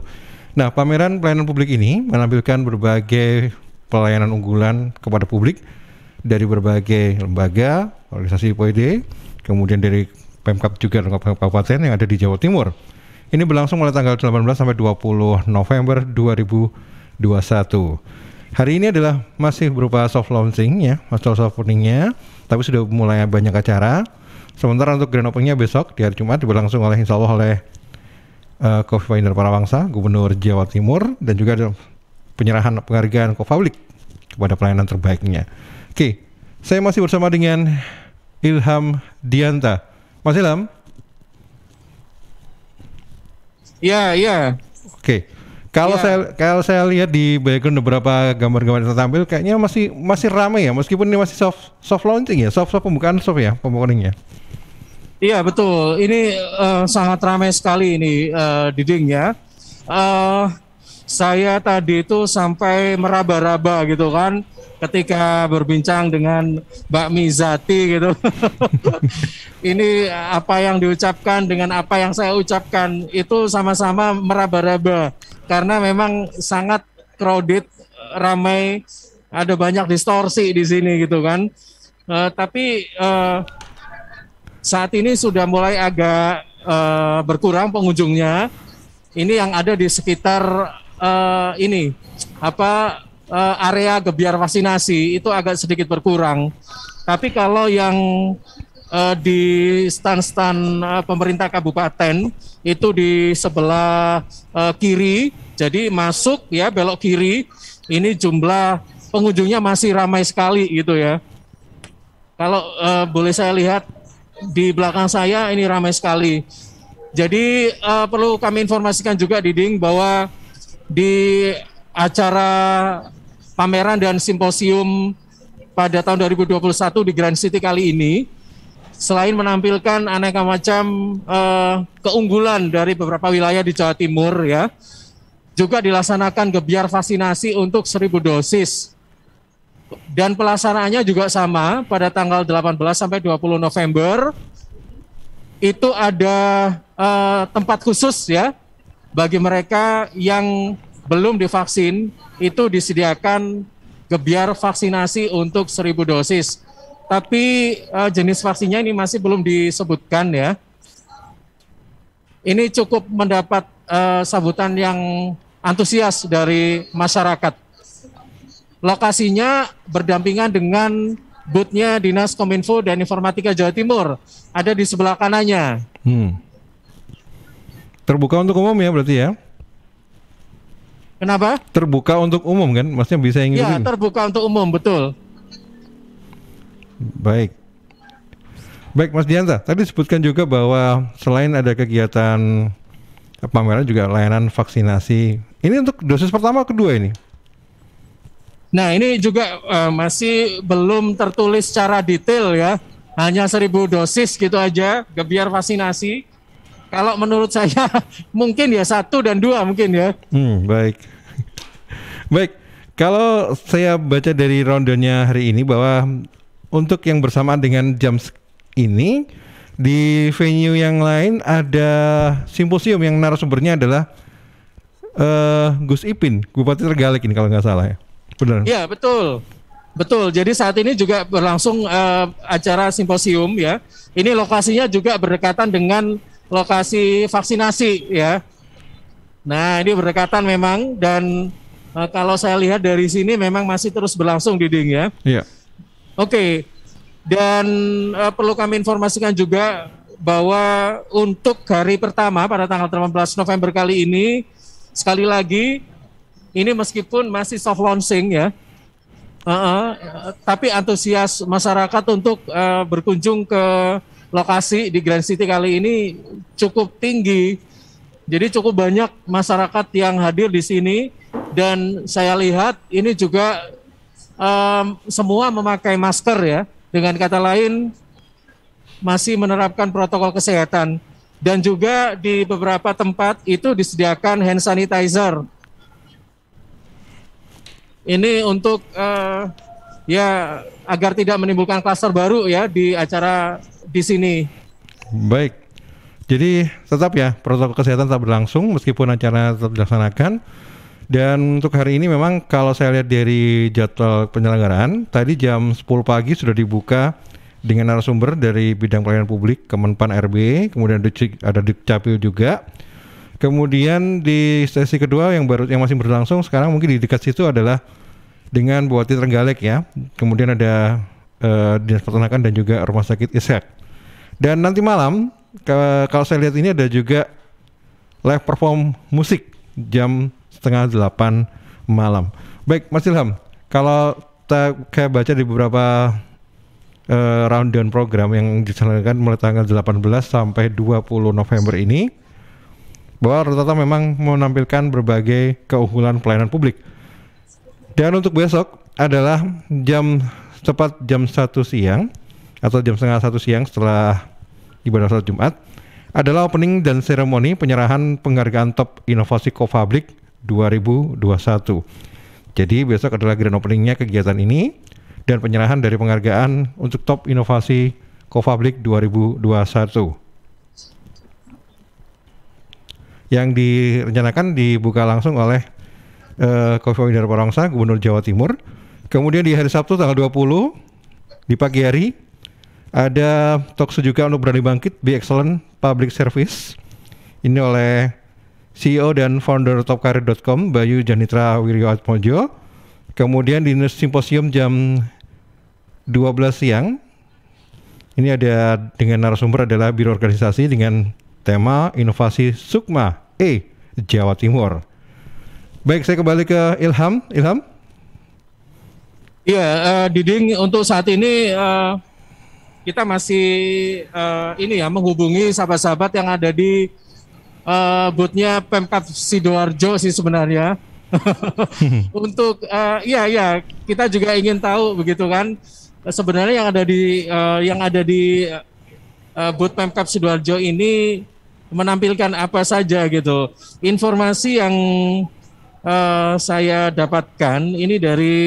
Nah, pameran pelayanan publik ini menampilkan berbagai pelayanan unggulan kepada publik dari berbagai lembaga, organisasi POD, kemudian dari Pemkab juga dan kabupaten yang ada di Jawa Timur. Ini berlangsung mulai tanggal 18 sampai 20 November 2021. Hari ini adalah masih berupa soft launching ya, soft openingnya, tapi sudah mulai banyak acara. Sementara untuk grand openingnya besok di hari Jumat berlangsung insya Allah oleh Kofifa Indar Parawangsa, Gubernur Jawa Timur, dan juga ada penyerahan penghargaan Kofablik kepada pelayanan terbaiknya. Oke, saya masih bersama dengan Ilham Dianta. Mas Ilham? Iya. Oke. Kalau saya lihat di background beberapa gambar-gambar yang tertampil kayaknya masih ramai ya, meskipun ini masih soft launching ya, soft pembukaan pembukaannya. Iya betul, ini sangat ramai sekali ini Diding ya. Saya tadi itu sampai meraba-raba gitu kan, ketika berbincang dengan Mbak Mizati gitu. Ini apa yang diucapkan dengan apa yang saya ucapkan itu sama-sama meraba-raba. Karena memang sangat crowded, ramai, ada banyak distorsi di sini gitu kan. Tapi saat ini sudah mulai agak berkurang pengunjungnya. ini yang ada di sekitar area gebiar vaksinasi itu agak sedikit berkurang. Tapi kalau yang di stan-stan pemerintah kabupaten itu di sebelah kiri, jadi masuk ya belok kiri, ini jumlah pengunjungnya masih ramai sekali gitu ya. Kalau boleh saya lihat di belakang saya ini ramai sekali. Jadi perlu kami informasikan juga Diding bahwa di acara pameran dan simposium pada tahun 2021 di Grand City kali ini, selain menampilkan aneka macam keunggulan dari beberapa wilayah di Jawa Timur ya, juga dilaksanakan gebiar vaksinasi untuk 1.000 dosis. Dan pelaksanaannya juga sama pada tanggal 18 sampai 20 November. Itu ada tempat khusus ya bagi mereka yang belum divaksin, itu disediakan gebiar vaksinasi untuk 1.000 dosis. Tapi jenis vaksinnya ini masih belum disebutkan ya. Ini cukup mendapat sambutan yang antusias dari masyarakat. Lokasinya berdampingan dengan booth-nya Dinas Kominfo dan Informatika Jawa Timur. Ada di sebelah kanannya. Terbuka untuk umum ya berarti ya? Kenapa? Terbuka untuk umum kan? Maksudnya bisa yang ya, terbuka untuk umum, betul. Baik. Baik Mas Dianta, tadi disebutkan juga bahwa selain ada kegiatan pameran juga layanan vaksinasi. Ini untuk dosis pertama kedua ini? Nah ini juga masih belum tertulis secara detail ya. Hanya 1.000 dosis gitu aja gebiar vaksinasi. Kalau menurut saya mungkin ya 1 dan 2 mungkin ya. Baik. Baik, kalau saya baca dari rondenya hari ini bahwa untuk yang bersamaan dengan jam ini di venue yang lain ada simposium yang narasumbernya adalah Gus Ipin, Bupati Trenggalek ini kalau nggak salah ya. Benar? Iya betul. Betul, jadi saat ini juga berlangsung acara simposium ya. Ini lokasinya juga berdekatan dengan lokasi vaksinasi ya. Nah ini berdekatan memang dan kalau saya lihat dari sini memang masih terus berlangsung Diding ya. Iya. Oke, dan perlu kami informasikan juga bahwa untuk hari pertama pada tanggal 18 November kali ini, sekali lagi ini meskipun masih soft launching ya, tapi antusias masyarakat untuk berkunjung ke lokasi di Grand City kali ini cukup tinggi. Jadi cukup banyak masyarakat yang hadir di sini dan saya lihat ini juga semua memakai masker ya. Dengan kata lain masih menerapkan protokol kesehatan dan juga di beberapa tempat itu disediakan hand sanitizer. Ini untuk ya agar tidak menimbulkan klaster baru ya di acara di sini. Baik. Jadi tetap ya protokol kesehatan tetap berlangsung meskipun acara tetap dilaksanakan. Dan untuk hari ini memang kalau saya lihat dari jadwal penyelenggaraan tadi jam 10 pagi sudah dibuka dengan narasumber dari bidang pelayanan publik Kemenpan RB, kemudian ada Dukcapil juga. Kemudian di sesi kedua yang masih berlangsung sekarang mungkin di dekat situ adalah dengan Bupati Trenggalek ya. Kemudian ada Dinas Peternakan dan juga Rumah Sakit Ishak. Dan nanti malam kalau saya lihat ini ada juga live perform musik jam 7:30 malam. Baik Mas Ilham, kalau saya baca di beberapa rundown program yang diselenggarakan mulai tanggal 18 sampai 20 November ini, bahwa rata-rata memang menampilkan berbagai keunggulan pelayanan publik. Dan untuk besok adalah tepat jam 1 siang atau jam setengah 1 siang setelah ibadah salat Jumat adalah opening dan seremoni penyerahan penghargaan top inovasi Kofabrik 2021. Jadi besok adalah grand openingnya kegiatan ini dan penyerahan dari penghargaan untuk top inovasi Kofabrik 2021 yang direncanakan dibuka langsung oleh Kofifa Indar Parawansa, Gubernur Jawa Timur. Kemudian di hari Sabtu tanggal 20 di pagi hari ada talkshow juga untuk berani bangkit Be Excellent Public Service. Ini oleh CEO dan founder topkarir.com, Bayu Janitra Wiryoatmojo. Kemudian di News Symposium jam 12 siang, ini ada dengan narasumber adalah Biro Organisasi dengan tema Inovasi Sukma Jawa Timur. Baik, saya kembali ke Ilham. Ilham? Iya, Diding, untuk saat ini kita masih menghubungi sahabat-sahabat yang ada di booth-nya Pemkab Sidoarjo sih sebenarnya. Untuk kita juga ingin tahu begitu kan, sebenarnya yang ada di booth Pemkab Sidoarjo ini menampilkan apa saja gitu. Informasi yang saya dapatkan ini dari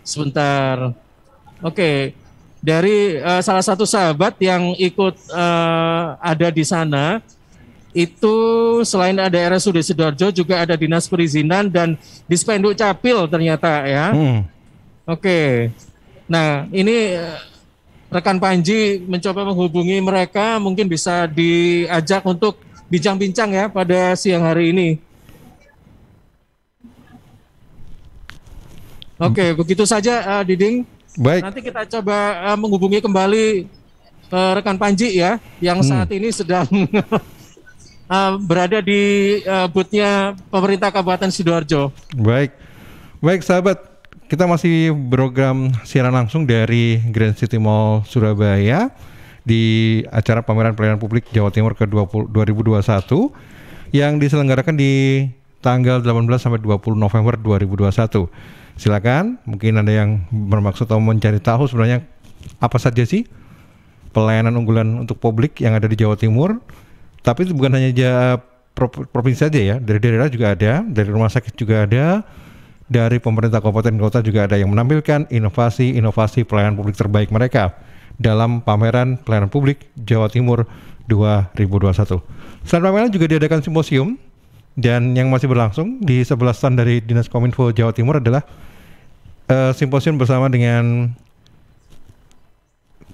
sebentar. Oke. Dari salah satu sahabat yang ikut ada di sana, itu selain ada RSUD Sidoarjo juga ada Dinas Perizinan dan Dispenduk Capil ternyata ya. Oke. Nah, ini rekan Panji mencoba menghubungi mereka, mungkin bisa diajak untuk bincang-bincang ya pada siang hari ini. Oke, begitu saja Diding. Baik. Nanti kita coba menghubungi kembali rekan Panji ya, yang saat ini sedang berada di booth-nya pemerintah Kabupaten Sidoarjo. Baik sahabat, kita masih program siaran langsung dari Grand City Mall Surabaya di acara pameran pelayanan publik Jawa Timur ke 2021 yang diselenggarakan di tanggal 18 sampai 20 November 2021. Silakan, mungkin ada yang bermaksud atau mencari tahu sebenarnya apa saja sih pelayanan unggulan untuk publik yang ada di Jawa Timur. Tapi itu bukan hanya provinsi saja ya, dari daerah juga ada, dari rumah sakit juga ada, dari pemerintah kabupaten kota juga ada yang menampilkan inovasi pelayanan publik terbaik mereka dalam pameran pelayanan publik Jawa Timur 2021. Selain pameran juga diadakan simposium, dan yang masih berlangsung di sebelah stand dari Dinas Kominfo Jawa Timur adalah simposium bersama dengan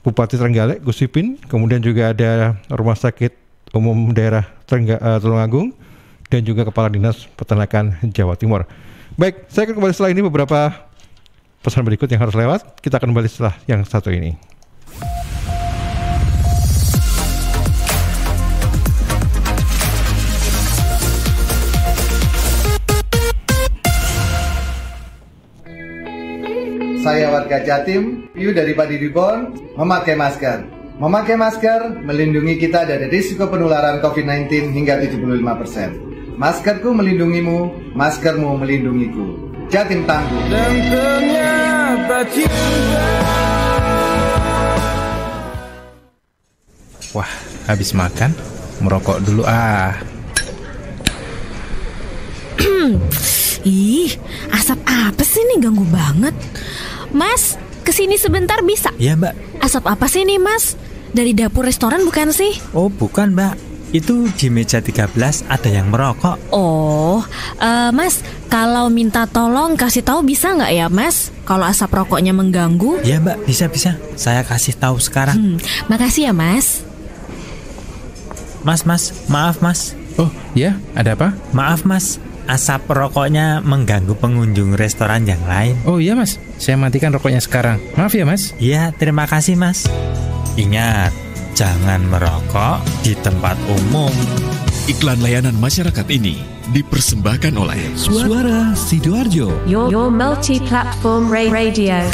Bupati Trenggalek Gus Ipin, kemudian juga ada Rumah Sakit Umum Daerah Tulungagung, dan juga Kepala Dinas Peternakan Jawa Timur. Baik, saya akan kembali setelah ini beberapa pesan berikut yang harus lewat. Kita akan kembali setelah yang satu ini. Saya warga Jatim, Piu dari Padi Reborn, memakai masker. Memakai masker melindungi kita dari risiko penularan COVID-19 hingga 75%. Maskerku melindungimu, maskermu melindungiku. Jatim tangguh. Dan ternyata cinta. Wah, habis makan, merokok dulu ah. Ih, asap apa sih nih, ganggu banget. Mas, kesini sebentar bisa? Iya mbak. Asap apa sih nih mas? Dari dapur restoran bukan sih? Oh bukan mbak, itu di meja 13 ada yang merokok. Oh, mas, kalau minta tolong kasih tahu bisa nggak ya mas? Kalau asap rokoknya mengganggu? Iya mbak, bisa. Saya kasih tahu sekarang. Makasih ya mas. Mas, maaf mas. Oh ya, ada apa? Maaf mas, asap rokoknya mengganggu pengunjung restoran yang lain. Oh iya mas, saya matikan rokoknya sekarang. Maaf ya mas. Iya, terima kasih mas. Ingat, jangan merokok di tempat umum. Iklan layanan masyarakat ini dipersembahkan oleh Suara Sidoarjo. Your multi-platform radio.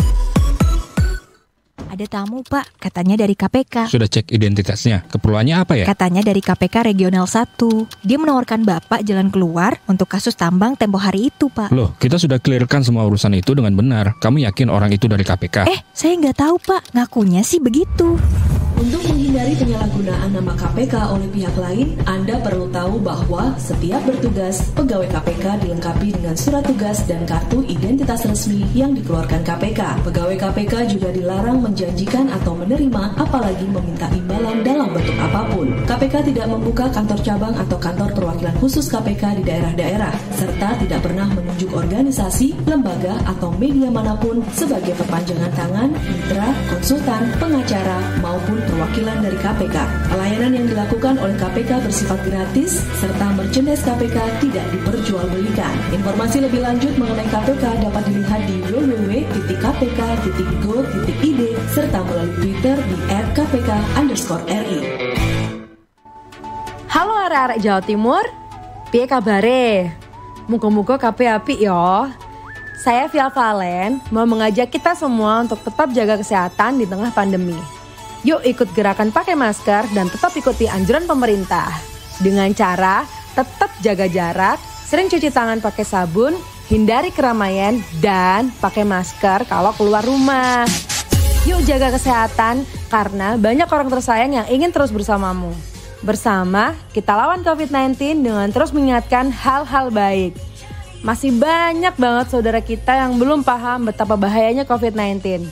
Ada tamu pak, katanya dari KPK. Sudah cek identitasnya, keperluannya apa ya? Katanya dari KPK Regional 1. Dia menawarkan bapak jalan keluar untuk kasus tambang tempo hari itu pak. Loh, kita sudah clearkan semua urusan itu dengan benar. Kamu yakin orang itu dari KPK? Saya nggak tahu pak, ngakunya sih begitu. Untuk menghindari penyalahgunaan nama KPK oleh pihak lain, Anda perlu tahu bahwa setiap bertugas, pegawai KPK dilengkapi dengan surat tugas dan kartu identitas resmi yang dikeluarkan KPK. Pegawai KPK juga dilarang menjanjikan atau menerima, apalagi meminta imbalan dalam bentuk apapun. KPK tidak membuka kantor cabang atau kantor perwakilan khusus KPK di daerah-daerah, serta tidak pernah menunjuk organisasi, lembaga, atau media manapun sebagai perpanjangan tangan, mitra, konsultan, pengacara, maupun perwakilan dari KPK. Pelayanan yang dilakukan oleh KPK bersifat gratis, serta merchandise KPK tidak diperjualbelikan. Informasi lebih lanjut mengenai KPK dapat dilihat di www.kpk.go.id serta melalui Twitter di @kpk_RI. Halo arek-arek Jawa Timur, piye kabare? Muga-muga kabeh apik ya. Saya Via Valen mau mengajak kita semua untuk tetap jaga kesehatan di tengah pandemi. Yuk ikut gerakan pakai masker dan tetap ikuti anjuran pemerintah. Dengan cara tetap jaga jarak, sering cuci tangan pakai sabun, hindari keramaian, dan pakai masker kalau keluar rumah. Yuk jaga kesehatan karena banyak orang tersayang yang ingin terus bersamamu. Bersama, kita lawan COVID-19 dengan terus mengingatkan hal-hal baik. Masih banyak banget saudara kita yang belum paham betapa bahayanya COVID-19.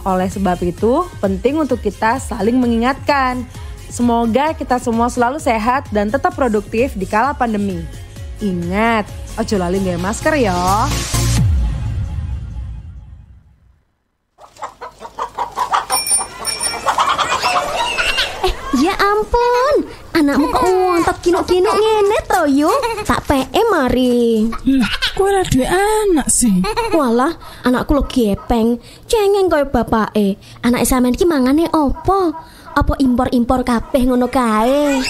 Oleh sebab itu, penting untuk kita saling mengingatkan. Semoga kita semua selalu sehat dan tetap produktif di kala pandemi. Ingat, ojo lali nggawe masker ya. Ya ampun, anakmu kok ngontot kinuk-kinuk ngene to yo. Tak PM mari. Lah, kok ora duwe anak sih? Walah, anakku lo gepeng, cengeng koyo bapake. Anak sampean iki mangane opo? Apa impor-impor kabeh ngono kae?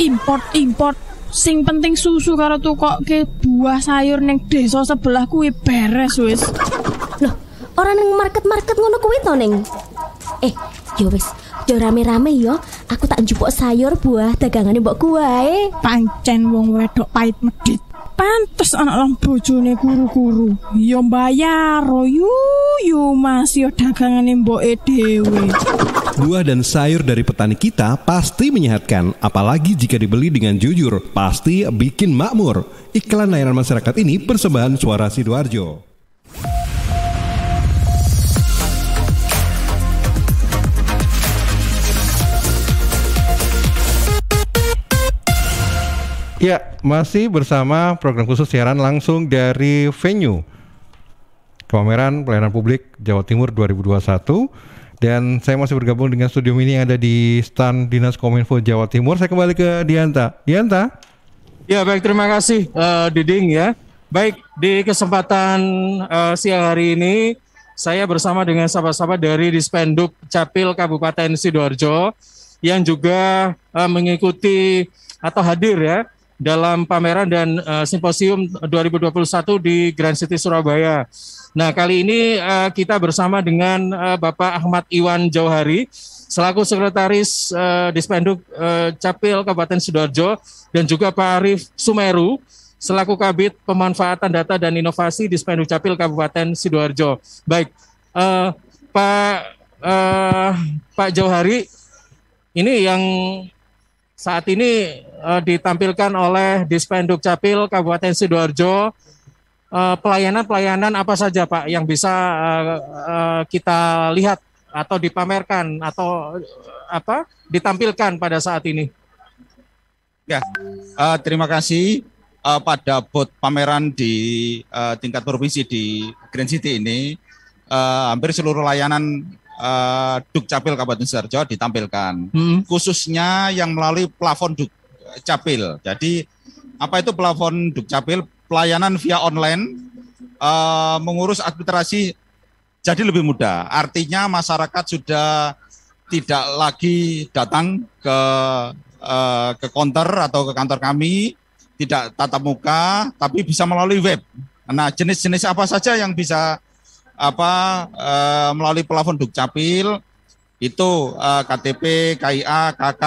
Import. Sing penting susu karo tukokke buah sayur ning desa sebelah kuwi beres wis. Loh, ora ning market-market ngono kuwi to ning. Yo wis, yo rame-rame yo. Aku tak njupuk sayur buah dagangane mbokku wae. Pancen wong wedok pait medhit. Pantes anak lang bojone guru-guru. Yo mbayar yo Mas yo dagangane mboke dhewe. Buah dan sayur dari petani kita pasti menyehatkan, apalagi jika dibeli dengan jujur, pasti bikin makmur. Iklan layanan masyarakat ini persembahan Suara Sidoarjo. Ya, masih bersama program khusus siaran langsung dari venue Pameran Pelayanan Publik Jawa Timur 2021. Dan saya masih bergabung dengan studio mini yang ada di stand Dinas Kominfo Jawa Timur. Saya kembali ke Dianta. Ya baik, terima kasih Diding ya. Baik, di kesempatan siang hari ini saya bersama dengan sahabat-sahabat dari Dispenduk Capil Kabupaten Sidoarjo yang juga mengikuti atau hadir ya dalam pameran dan simposium 2021 di Grand City Surabaya. Nah, kali ini kita bersama dengan Bapak Ahmad Iwan Jauhari selaku Sekretaris Dispenduk Capil Kabupaten Sidoarjo dan juga Pak Arif Sumeru selaku Kabid Pemanfaatan Data dan Inovasi Dispenduk Capil Kabupaten Sidoarjo. Baik, Pak Jauhari, ini yang saat ini ditampilkan oleh Dispenduk Capil Kabupaten Sidoarjo, pelayanan-pelayanan apa saja Pak yang bisa kita lihat atau dipamerkan atau ditampilkan pada saat ini? Ya, terima kasih pada BOT pameran di tingkat provinsi di Grand City ini, hampir seluruh layanan Dukcapil Kabupaten Sidoarjo ditampilkan, khususnya yang melalui plafon Dukcapil. Jadi apa itu plafon Dukcapil? Pelayanan via online, mengurus administrasi jadi lebih mudah. Artinya masyarakat sudah tidak lagi datang ke counter atau ke kantor kami, tidak tatap muka, tapi bisa melalui web. Nah, jenis-jenis apa saja yang bisa melalui plafon Dukcapil itu KTP, KIA, KK,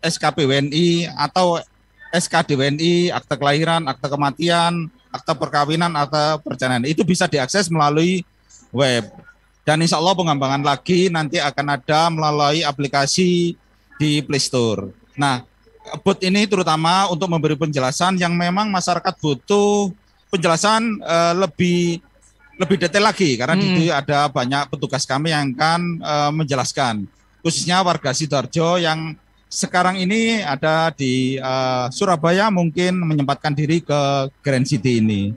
SKP WNI atau SKD WNI, akte kelahiran, akte kematian, akte perkawinan, akte perceraian. Itu bisa diakses melalui web. Dan insya Allah pengembangan lagi nanti akan ada melalui aplikasi di Play Store. Nah, BOT ini terutama untuk memberi penjelasan yang memang masyarakat butuh penjelasan lebih detail lagi, karena di situ ada banyak petugas kami yang akan menjelaskan, khususnya warga Sidoarjo yang sekarang ini ada di Surabaya mungkin menyempatkan diri ke Grand City ini,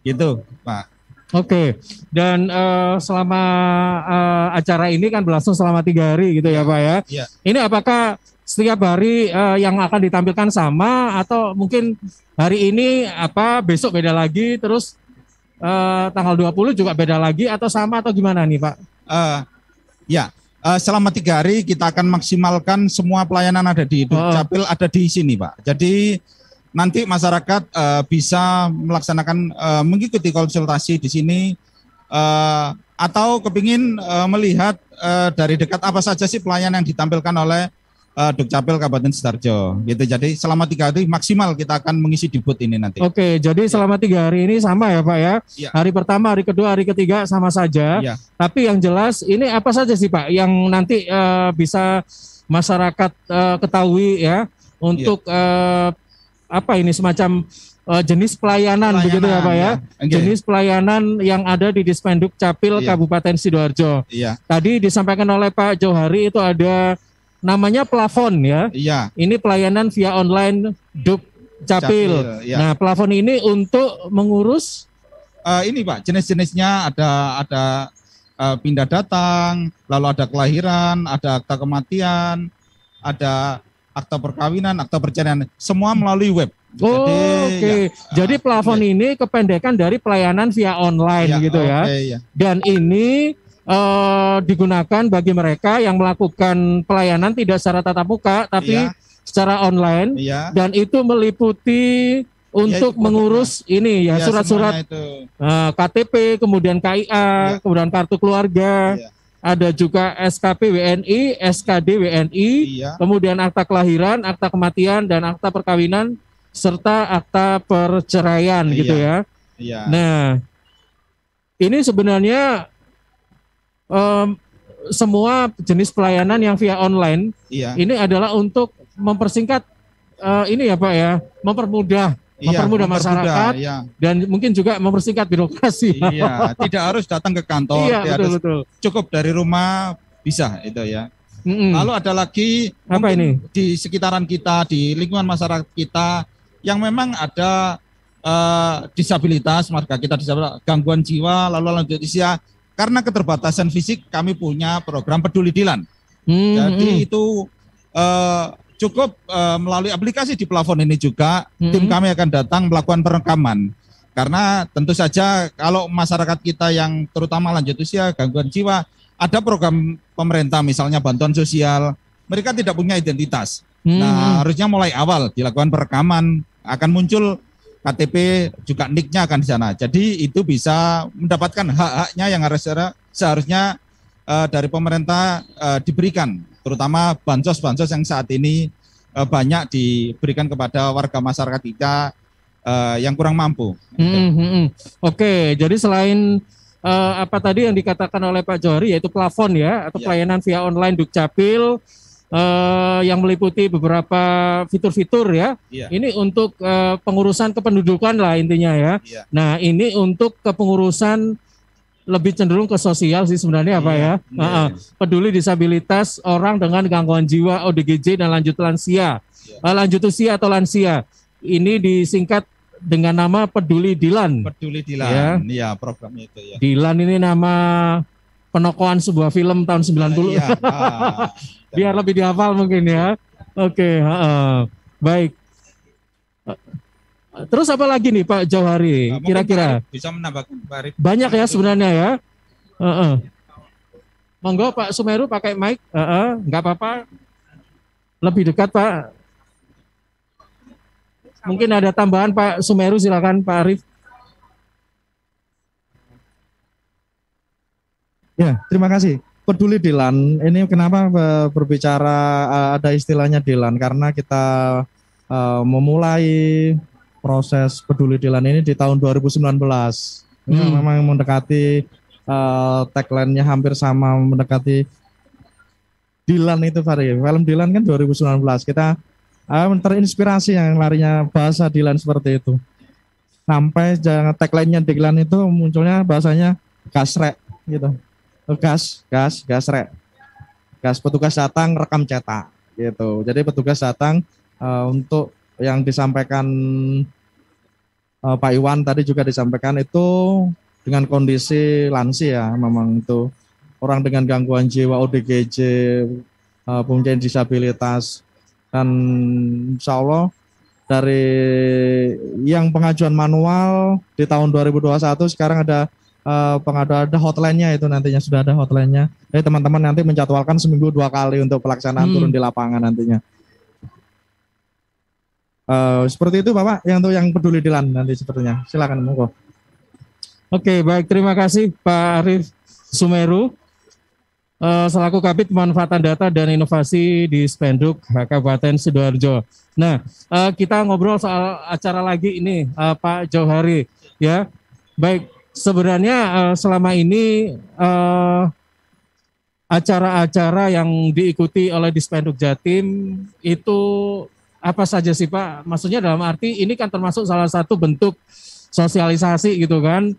gitu Pak. Oke, dan selama acara ini kan berlangsung selama 3 hari gitu ya Pak ya. Iya. Ini apakah setiap hari yang akan ditampilkan sama atau mungkin hari ini besok beda lagi, terus tanggal 20 juga beda lagi atau sama atau gimana nih Pak? Selama 3 hari kita akan maksimalkan semua pelayanan ada di Dukcapil ada di sini Pak. Jadi nanti masyarakat bisa melaksanakan mengikuti konsultasi di sini atau kepingin melihat dari dekat apa saja sih pelayanan yang ditampilkan oleh Dukcapil Kabupaten Sidoarjo gitu. Jadi selama 3 hari maksimal kita akan mengisi di booth ini nanti. Oke, jadi selama 3 hari ini sama ya Pak ya? Ya. Hari pertama, hari kedua, hari ketiga sama saja. Ya. Tapi yang jelas ini apa saja sih Pak yang nanti bisa masyarakat ketahui ya untuk ini semacam jenis pelayanan begitu ya Pak ya? Okay. Jenis pelayanan yang ada di Dispenduk Capil Kabupaten Sidoarjo. Iya. Tadi disampaikan oleh Pak Johari itu ada namanya plafon ya. Iya. Ini pelayanan via online Dukcapil. Iya. Nah, plafon ini untuk mengurus ini Pak, jenis-jenisnya ada pindah datang, lalu ada kelahiran, ada akta kematian, ada akta perkawinan, akta perceraian, semua melalui web. Jadi plafon ini kependekan dari pelayanan via online gitu ya. Dan ini digunakan bagi mereka yang melakukan pelayanan tidak secara tatap muka tapi secara online dan itu meliputi untuk mengurus ini ya surat-surat KTP, kemudian KIA, kemudian kartu keluarga, ada juga SKP WNI, SKD WNI, kemudian akta kelahiran, akta kematian dan akta perkawinan serta akta perceraian gitu ya. Nah, ini sebenarnya semua jenis pelayanan yang via online ini adalah untuk mempersingkat ini ya Pak ya, mempermudah masyarakat dan mungkin juga mempersingkat birokrasi. Iya, tidak harus datang ke kantor, betul. Cukup dari rumah bisa itu ya. Lalu ada lagi ini di sekitaran kita, di lingkungan masyarakat kita yang memang ada disabilitas, marga kita disabilitas, gangguan jiwa, lalu lanjut usia. Karena keterbatasan fisik, kami punya program Peduli Dilan. Jadi itu cukup melalui aplikasi di plafon ini juga, tim kami akan datang melakukan perekaman. Karena tentu saja kalau masyarakat kita yang terutama lanjut usia, gangguan jiwa, ada program pemerintah misalnya bantuan sosial, mereka tidak punya identitas. Nah, harusnya mulai awal dilakukan perekaman, akan muncul KTP juga NIK-nya akan di sana. Jadi itu bisa mendapatkan hak-haknya yang seharusnya dari pemerintah diberikan, terutama bansos-bansos yang saat ini banyak diberikan kepada warga masyarakat kita yang kurang mampu. Oke, jadi selain apa tadi yang dikatakan oleh Pak Johari yaitu plafon ya atau pelayanan via online Dukcapil yang meliputi beberapa fitur-fitur ya. Ini untuk pengurusan kependudukan lah intinya ya. Nah, ini untuk kepengurusan lebih cenderung ke sosial sih sebenarnya apa ya. Peduli disabilitas orang dengan gangguan jiwa ODGJ dan lanjut lansia. Lanjut usia atau lansia. Ini disingkat dengan nama Peduli Dilan. Peduli Dilan. Iya, programnya itu ya. Dilan ini nama penokohan sebuah film tahun 90. Biar lebih dihafal mungkin ya. Oke, baik. Terus apa lagi nih Pak Johari? Kira-kira bisa menambahkan Pak Arif. Banyak ya sebenarnya ya. Monggo Pak Sumeru pakai mic. Nggak apa-apa. Lebih dekat Pak. Mungkin ada tambahan Pak Sumeru, silakan Pak Arif. Ya, terima kasih. Peduli Dilan, ini kenapa berbicara ada istilahnya Dilan, karena kita memulai proses Peduli Dilan ini di tahun 2019. Ini memang mendekati tagline-nya hampir sama, mendekati Dilan itu Fahri. Film Dilan kan 2019. Kita terinspirasi yang larinya bahasa Dilan seperti itu. Sampai tagline-nya Dilan itu munculnya bahasanya gasrek gitu. Gasrek. Gas petugas datang rekam cetak gitu. Jadi petugas datang untuk yang disampaikan Pak Iwan tadi juga disampaikan itu dengan kondisi lansia, memang itu orang dengan gangguan jiwa, ODGJ, punya disabilitas, dan insya Allah dari yang pengajuan manual di tahun 2021 sekarang ada ada hotline-nya, itu nantinya sudah ada hotline-nya. Jadi teman-teman nanti menjadwalkan seminggu 2 kali untuk pelaksanaan turun di lapangan nantinya. Seperti itu Bapak, yang peduli Dilan nanti sepertinya. Silakan monggo. Oke, baik, terima kasih Pak Arif Sumeru selaku Kabid Pemanfaatan Data dan Inovasi di Spenduk Kabupaten Sidoarjo. Nah, kita ngobrol soal acara lagi ini, Pak Jauhari, ya. Baik, sebenarnya selama ini acara-acara yang diikuti oleh Dispenduk Jatim itu apa saja sih Pak? Maksudnya dalam arti ini kan termasuk salah satu bentuk sosialisasi gitu kan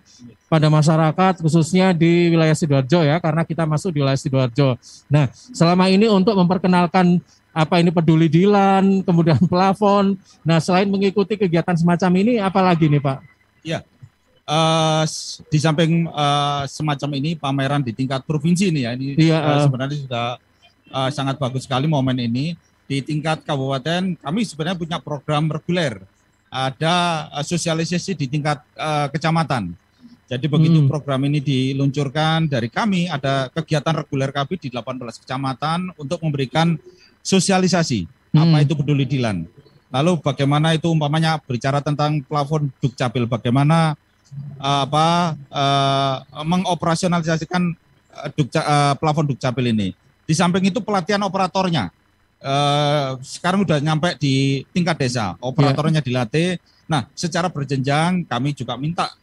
pada masyarakat khususnya di wilayah Sidoarjo ya, karena kita masuk di wilayah Sidoarjo. Nah, selama ini untuk memperkenalkan apa ini peduli Dilan, kemudian plafon. Nah, selain mengikuti kegiatan semacam ini, apa lagi nih Pak? Ya, di samping semacam ini pameran di tingkat provinsi ini ya, ini sebenarnya sudah sangat bagus sekali momen ini. Di tingkat kabupaten kami sebenarnya punya program reguler. Ada sosialisasi di tingkat kecamatan. Jadi begitu program ini diluncurkan dari kami, ada kegiatan reguler kami di 18 kecamatan untuk memberikan sosialisasi apa itu peduli Dilan. Lalu bagaimana itu umpamanya berbicara tentang plafon Dukcapil, bagaimana mengoperasionalisasikan plafon Dukcapil ini. Di samping itu pelatihan operatornya. Sekarang udah nyampe di tingkat desa, operatornya dilatih. Nah, secara berjenjang kami juga minta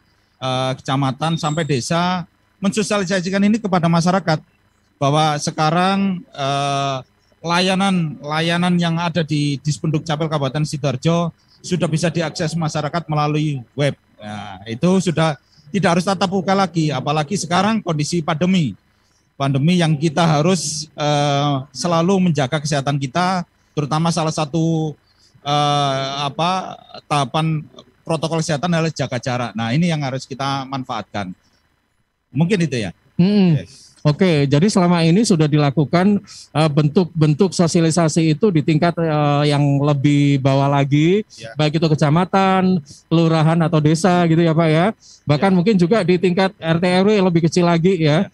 kecamatan sampai desa mensosialisasikan ini kepada masyarakat bahwa sekarang layanan yang ada di Dispenduk Capil Kabupaten Sidoarjo sudah bisa diakses masyarakat melalui web. Nah, itu sudah tidak harus tatap muka lagi, apalagi sekarang kondisi pandemi yang kita harus selalu menjaga kesehatan kita, terutama salah satu tahapan protokol kesehatan adalah jaga jarak. Nah, ini yang harus kita manfaatkan. Mungkin itu ya. Oke, jadi selama ini sudah dilakukan bentuk-bentuk sosialisasi itu di tingkat yang lebih bawah lagi, baik itu kecamatan, kelurahan atau desa gitu ya Pak ya. Bahkan mungkin juga di tingkat RT RW lebih kecil lagi ya.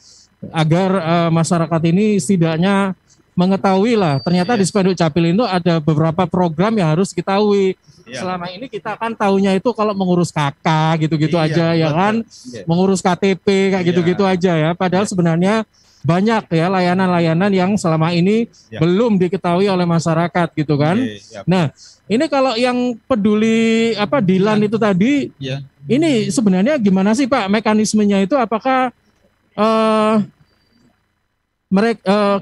Agar masyarakat ini setidaknya mengetahui lah, ternyata di Spenduk Capil itu ada beberapa program yang harus diketahui. Selama ini kita kan taunya itu kalau mengurus KK gitu-gitu aja ya kan, mengurus KTP kayak gitu-gitu aja ya. Padahal sebenarnya banyak ya layanan-layanan yang selama ini belum diketahui oleh masyarakat gitu kan. Nah, ini kalau yang peduli Dilan itu tadi, ini sebenarnya gimana sih Pak mekanismenya itu? Apakah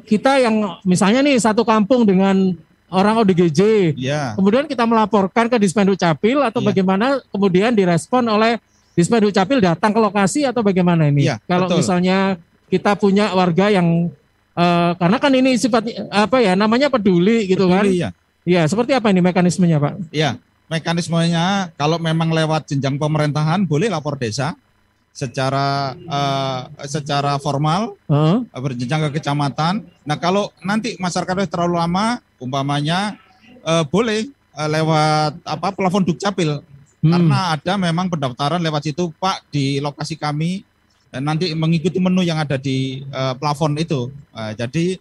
kita yang misalnya nih satu kampung dengan orang ODGJ, kemudian kita melaporkan ke Dispenduk Capil atau bagaimana kemudian direspon oleh Dispenduk Capil datang ke lokasi atau bagaimana ini? Kalau misalnya kita punya warga yang karena kan ini sifatnya namanya peduli gitu kan? Ya, seperti apa ini mekanismenya Pak? Ya, mekanismenya kalau memang lewat jenjang pemerintahan boleh lapor desa secara formal berjenjang ke kecamatan. Nah, kalau nanti masyarakatnya terlalu lama, umpamanya boleh lewat plafon Dukcapil, karena ada memang pendaftaran lewat situ Pak di lokasi kami, nanti mengikuti menu yang ada di plafon itu. Jadi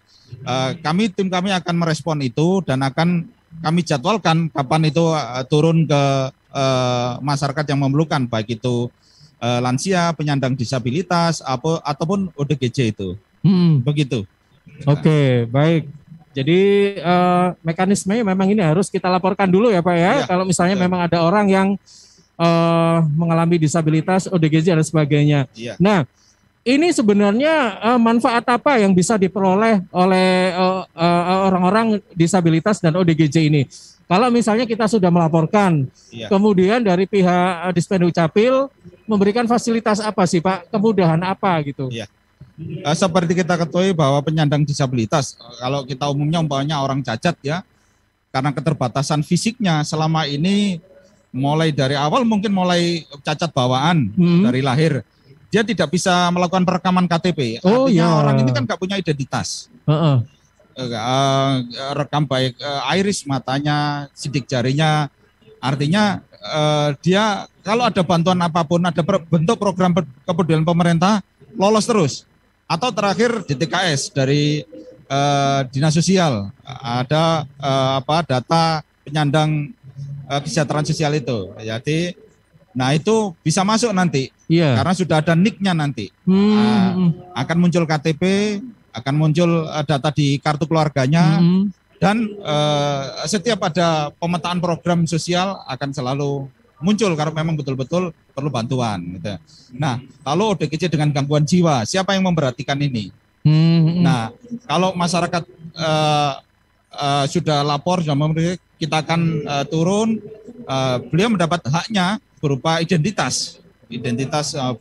tim kami akan merespon itu dan akan kami jadwalkan kapan itu turun ke masyarakat yang memerlukan, baik itu lansia, penyandang disabilitas, ataupun ODGJ itu. Begitu. Oke, baik. Jadi mekanismenya memang ini harus kita laporkan dulu ya Pak ya. Kalau misalnya memang ada orang yang mengalami disabilitas, ODGJ dan sebagainya. Nah, ini sebenarnya manfaat apa yang bisa diperoleh oleh orang-orang disabilitas dan ODGJ ini? Kalau misalnya kita sudah melaporkan, kemudian dari pihak Dispenduk Capil memberikan fasilitas apa sih Pak? Kemudahan apa gitu? Seperti kita ketahui bahwa penyandang disabilitas, kalau kita umumnya umpamanya orang cacat ya, karena keterbatasan fisiknya selama ini mulai dari awal mungkin mulai cacat bawaan dari lahir. dia tidak bisa melakukan perekaman KTP. Oh, Artinya iya. orang ini kan nggak punya identitas. Rekam baik iris matanya, sidik jarinya. Artinya dia kalau ada bantuan apapun, ada bentuk program kepedulian pemerintah, lolos terus. Atau terakhir DTKS dari Dinas Sosial, ada data penyandang kesejahteraan sosial itu. Jadi, nah itu bisa masuk nanti, karena sudah ada NIK-nya nanti. Akan muncul KTP, akan muncul data di kartu keluarganya. Dan setiap ada pemetaan program sosial akan selalu muncul karena memang betul-betul perlu bantuan. Gitu. Nah, kalau ODGJ dengan gangguan jiwa, siapa yang memperhatikan ini? Nah, kalau masyarakat sudah lapor, kita akan turun. Beliau mendapat haknya berupa identitas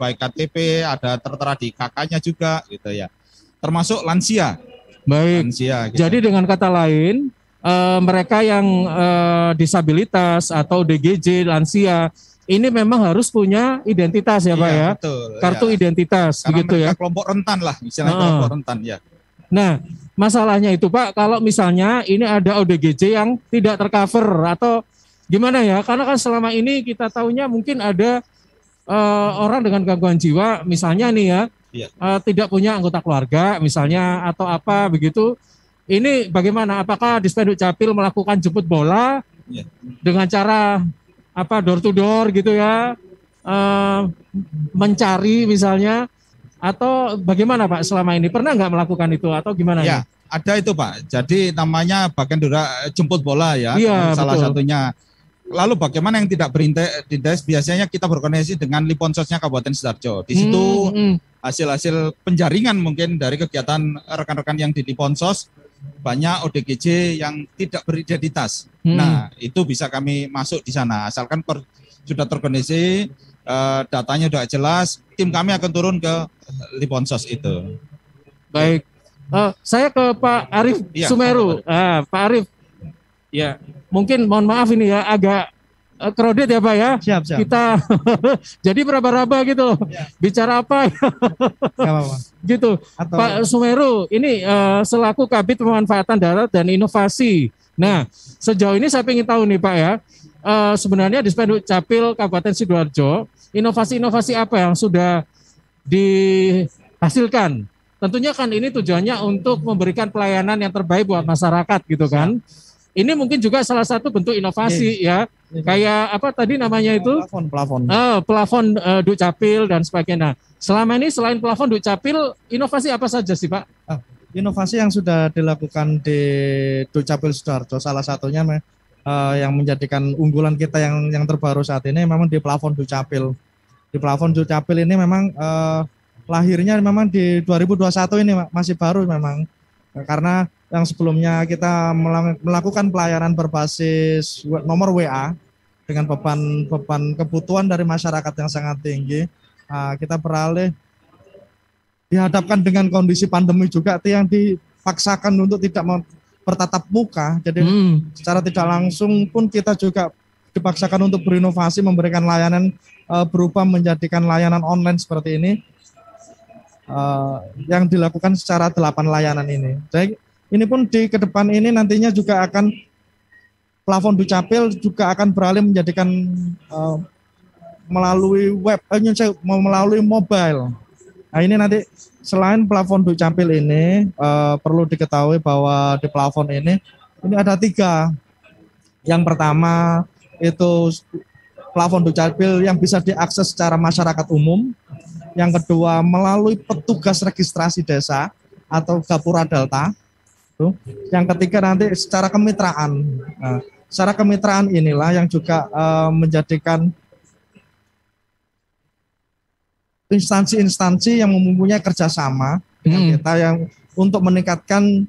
baik KTP, ada tertera di KK-nya juga, gitu ya. Termasuk lansia. Baik. Gitu. Jadi dengan kata lain, mereka yang disabilitas atau DGJ lansia ini memang harus punya identitas ya Pak ya, betul, kartu identitas. Karena begitu ya. Kelompok rentan lah, misalnya kelompok rentan ya. Nah, masalahnya itu Pak, kalau misalnya ini ada ODGJ yang tidak tercover atau gimana ya? Karena kan selama ini kita tahunya mungkin ada orang dengan gangguan jiwa, misalnya nih ya. Tidak punya anggota keluarga misalnya atau apa begitu, ini bagaimana? Apakah Dispenduk Capil melakukan jemput bola dengan cara door to door gitu ya, mencari misalnya, atau bagaimana Pak selama ini? Pernah nggak melakukan itu atau gimana? Ya, ada itu Pak. Jadi namanya bagian jemput bola ya, salah satunya. Lalu bagaimana yang tidak berintegritas? Biasanya kita berkoordinasi dengan Liponsosnya Kabupaten Sidoarjo. Di situ hasil-hasil penjaringan mungkin dari kegiatan rekan-rekan yang di Liponsos, banyak ODGJ yang tidak beridentitas. Nah, itu bisa kami masuk di sana. Asalkan sudah terkoordinasi, datanya sudah jelas, tim kami akan turun ke Liponsos itu. Baik. Saya ke Pak Arif Sumeru. Pak Arif. Ya, mungkin mohon maaf ini ya agak crowded ya Pak ya. Siap. Kita jadi beraba-raba gitu. Bicara apa ya? Apa-apa. Gitu. Pak Sumeru, ini selaku Kabid Pemanfaatan Darat dan Inovasi. Nah, sejauh ini saya ingin tahu nih Pak ya, sebenarnya di Dispenduk Capil Kabupaten Sidoarjo, inovasi-inovasi apa yang sudah dihasilkan? Tentunya kan ini tujuannya untuk memberikan pelayanan yang terbaik buat masyarakat gitu kan. Ini mungkin juga salah satu bentuk inovasi ya. Kayak apa tadi namanya itu? Plafon. Plafon Dukcapil dan sebagainya. Selama ini selain plafon Dukcapil, inovasi apa saja sih Pak? Inovasi yang sudah dilakukan di Dukcapil Sidoarjo, salah satunya yang menjadikan unggulan kita yang terbaru saat ini memang di plafon Dukcapil. Di plafon Dukcapil ini memang lahirnya memang di 2021 ini masih baru memang. Karena yang sebelumnya kita melakukan pelayanan berbasis nomor WA dengan beban kebutuhan dari masyarakat yang sangat tinggi, kita beralih dihadapkan dengan kondisi pandemi juga yang dipaksakan untuk tidak bertatap muka. Jadi secara tidak langsung pun kita juga dipaksakan untuk berinovasi, memberikan layanan berupa menjadikan layanan online seperti ini. Yang dilakukan secara 8 layanan ini. Jadi ini pun di ke depan ini nantinya juga akan plafon Dukcapil juga akan beralih menjadikan melalui web, melalui mobile. Nah ini nanti selain plafon Dukcapil ini perlu diketahui bahwa di plafon ini ada 3. Yang pertama itu plafon Dukcapil yang bisa diakses secara masyarakat umum. Yang kedua melalui petugas registrasi desa atau Gapura Delta. Yang ketiga nanti secara kemitraan. Nah, secara kemitraan inilah yang juga menjadikan instansi-instansi yang mempunyai kerjasama dengan kita yang untuk meningkatkan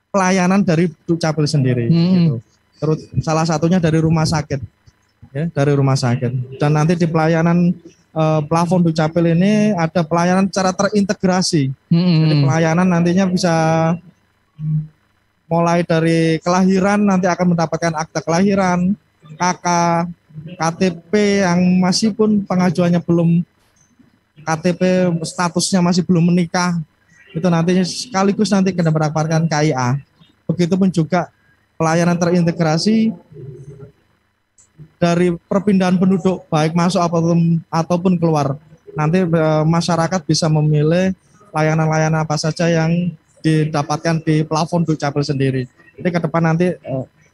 pelayanan dari Dukcapil sendiri. Gitu. Terus salah satunya dari rumah sakit, ya, dari rumah sakit. Dan nanti di pelayanan plafon Dukcapil ini ada pelayanan secara terintegrasi. Jadi pelayanan nantinya bisa mulai dari kelahiran, nanti akan mendapatkan akta kelahiran, KK, KTP yang masih pun pengajuannya belum KTP statusnya masih belum menikah, itu nantinya sekaligus nanti kena mendapatkan KIA. Begitupun juga pelayanan terintegrasi dari perpindahan penduduk baik masuk ataupun keluar. Nanti masyarakat bisa memilih layanan-layanan apa saja yang didapatkan di plafon Dukcapil sendiri. Jadi ke depan nanti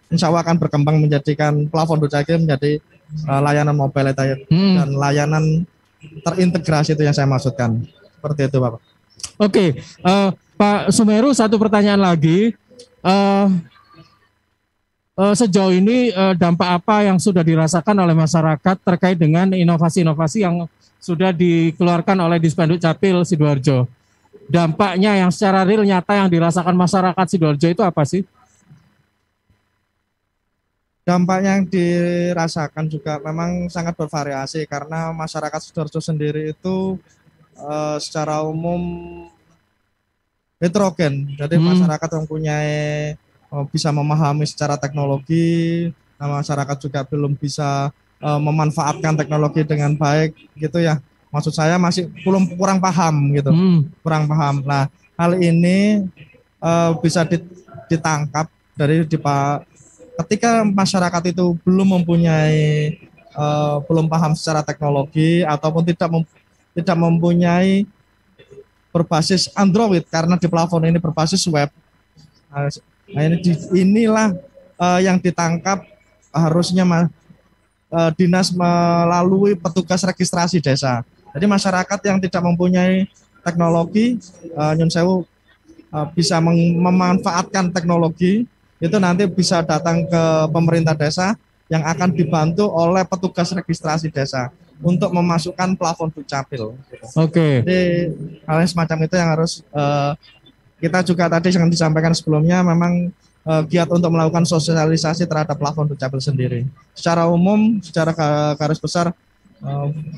insya Allah akan berkembang menjadikan plafon Dukcapil menjadi layanan mobile dan layanan terintegrasi, itu yang saya maksudkan. Seperti itu, Bapak. Oke, Pak Sumeru, satu pertanyaan lagi. Sejauh ini dampak apa yang sudah dirasakan oleh masyarakat terkait dengan inovasi-inovasi yang sudah dikeluarkan oleh Dispenduk Capil Sidoarjo? Dampaknya yang secara real nyata yang dirasakan masyarakat Sidoarjo itu apa sih? Dampak yang dirasakan juga memang sangat bervariasi karena masyarakat Sidoarjo sendiri itu secara umum heterogen. Jadi masyarakat yang punya bisa memahami secara teknologi, masyarakat juga belum bisa memanfaatkan teknologi dengan baik gitu ya. Maksud saya masih kurang paham gitu, kurang paham. Nah, hal ini bisa ditangkap dari ketika masyarakat itu belum mempunyai belum paham secara teknologi ataupun tidak mempunyai berbasis Android, karena di plafon ini berbasis web. Nah, inilah yang ditangkap harusnya dinas melalui petugas registrasi desa. Jadi masyarakat yang tidak mempunyai teknologi, nyun sewu, bisa memanfaatkan teknologi, itu nanti bisa datang ke pemerintah desa yang akan dibantu oleh petugas registrasi desa untuk memasukkan plafon Dukcapil. Oke. Jadi hal semacam itu yang harus kita juga tadi yang disampaikan sebelumnya, memang giat untuk melakukan sosialisasi terhadap plafon Dukcapil sendiri. Secara umum, secara garis besar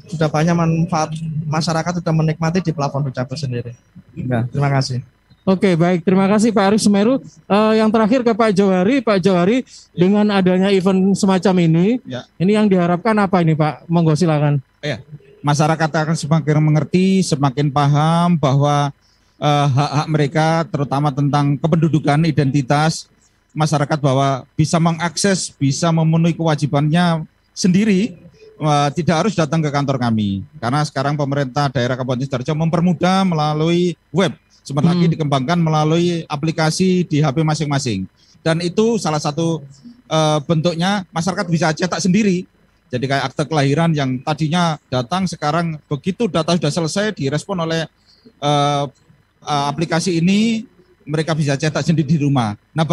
sudah banyak manfaat, masyarakat sudah menikmati di plafon Dukcapil sendiri. Ya, terima kasih. Oke, baik. Terima kasih Pak Arif Sumeru. Yang terakhir ke Pak Johari. Pak Johari, dengan adanya event semacam ini, ini yang diharapkan apa ini Pak? Monggo silakan. Ya, masyarakat akan semakin mengerti, semakin paham bahwa hak-hak mereka, terutama tentang kependudukan, identitas masyarakat, bahwa bisa mengakses, bisa memenuhi kewajibannya sendiri, tidak harus datang ke kantor kami. Karena sekarang pemerintah daerah Kabupaten Sidoarjo mempermudah melalui web. Sebentar lagi dikembangkan melalui aplikasi di HP masing-masing. Dan itu salah satu bentuknya masyarakat bisa cetak sendiri. Jadi kayak akte kelahiran yang tadinya datang, sekarang begitu data sudah selesai direspon oleh aplikasi ini, mereka bisa cetak sendiri di rumah. Nah,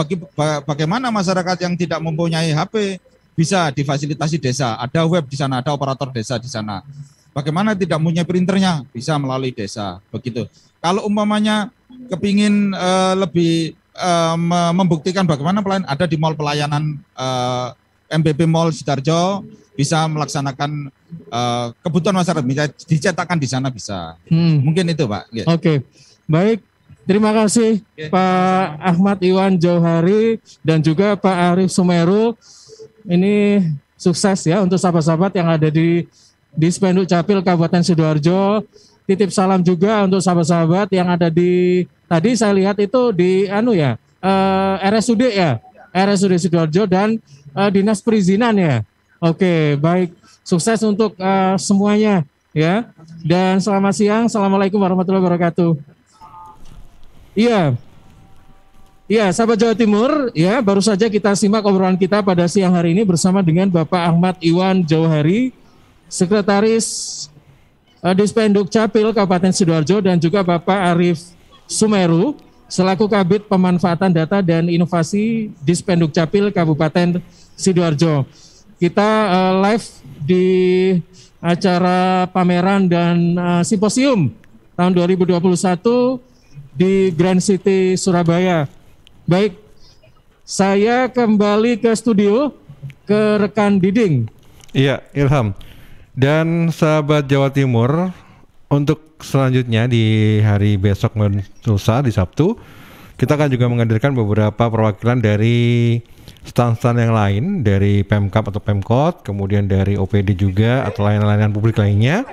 bagaimana masyarakat yang tidak mempunyai HP bisa difasilitasi desa? Ada web di sana, ada operator desa di sana. Bagaimana tidak punya printernya? Bisa melalui desa. Begitu. Kalau umpamanya kepingin lebih membuktikan bagaimana pelayanan, ada di mall pelayanan MBB Mall Sidoarjo, bisa melaksanakan kebutuhan masyarakat, bisa dicetakkan di sana bisa. Mungkin itu Pak. Oke, baik. Terima kasih Pak Ahmad Iwan Johari dan juga Pak Arif Sumeru. Ini sukses ya untuk sahabat-sahabat yang ada di Dispenduk Capil Kabupaten Sidoarjo. Titip salam juga untuk sahabat-sahabat yang ada di, tadi saya lihat itu di RSUD ya, RSUD Sidoarjo dan Dinas Perizinan ya. Oke, baik, sukses untuk semuanya ya. Dan selamat siang, assalamualaikum warahmatullahi wabarakatuh. Iya, sahabat Jawa Timur, ya baru saja kita simak obrolan kita pada siang hari ini bersama dengan Bapak Ahmad Iwan Johari, Sekretaris Dispenduk Capil Kabupaten Sidoarjo, dan juga Bapak Arif Sumeru selaku Kabid Pemanfaatan Data dan Inovasi Dispenduk Capil Kabupaten Sidoarjo. Kita live di acara pameran dan simposium tahun 2021 di Grand City Surabaya. Baik, saya kembali ke studio ke rekan Diding. Iya, Ilham. Dan sahabat Jawa Timur, untuk selanjutnya di hari besok lusa di Sabtu, kita akan juga menghadirkan beberapa perwakilan dari stand-stand yang lain, dari Pemkab atau Pemkot, kemudian dari OPD juga atau layanan-layanan publik lainnya,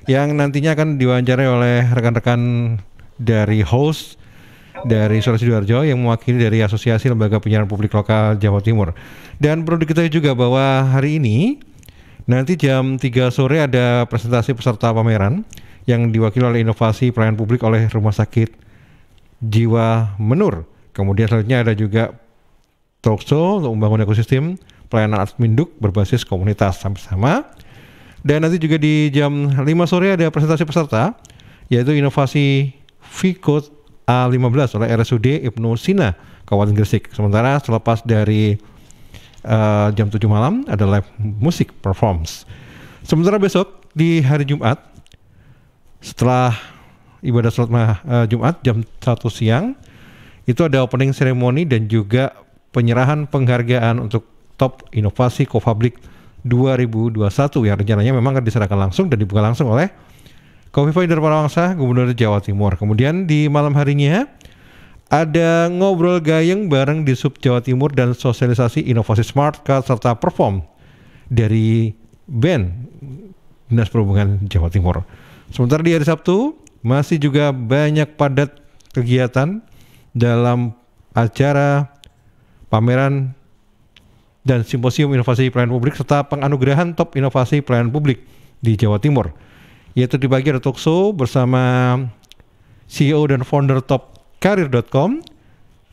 yang nantinya akan diwawancarai oleh rekan-rekan dari host dari Suara Sidoarjo yang mewakili dari Asosiasi Lembaga Penyiaran Publik Lokal Jawa Timur. Dan perlu diketahui juga bahwa hari ini nanti jam 3 sore ada presentasi peserta pameran yang diwakili oleh Inovasi Pelayanan Publik oleh Rumah Sakit Jiwa Menur. Kemudian selanjutnya ada juga talkshow untuk membangun ekosistem pelayanan adminduk berbasis komunitas sama-sama. Dan nanti juga di jam 5 sore ada presentasi peserta yaitu inovasi V-Code A15 oleh RSUD Ibnu Sina Kabupaten Gresik. Sementara selepas dari jam 7 malam ada live music performance. Sementara besok di hari Jumat setelah ibadah salat Jumat jam 1 siang itu ada opening ceremony dan juga penyerahan penghargaan untuk Top Inovasi Kofabrik 2021 yang rencananya memang akan diserahkan langsung dan dibuka langsung oleh Kofifa Indar Parawansa, Gubernur Jawa Timur. Kemudian di malam harinya ada ngobrol gayeng bareng di Sub Jawa Timur dan sosialisasi inovasi smart card serta perform dari band Dinas Perhubungan Jawa Timur. Sementara di hari Sabtu masih juga banyak padat kegiatan dalam acara pameran dan simposium inovasi pelayanan publik serta penganugerahan top inovasi pelayanan publik di Jawa Timur, yaitu dibagi ada talkshow bersama CEO dan founder topkarir.com,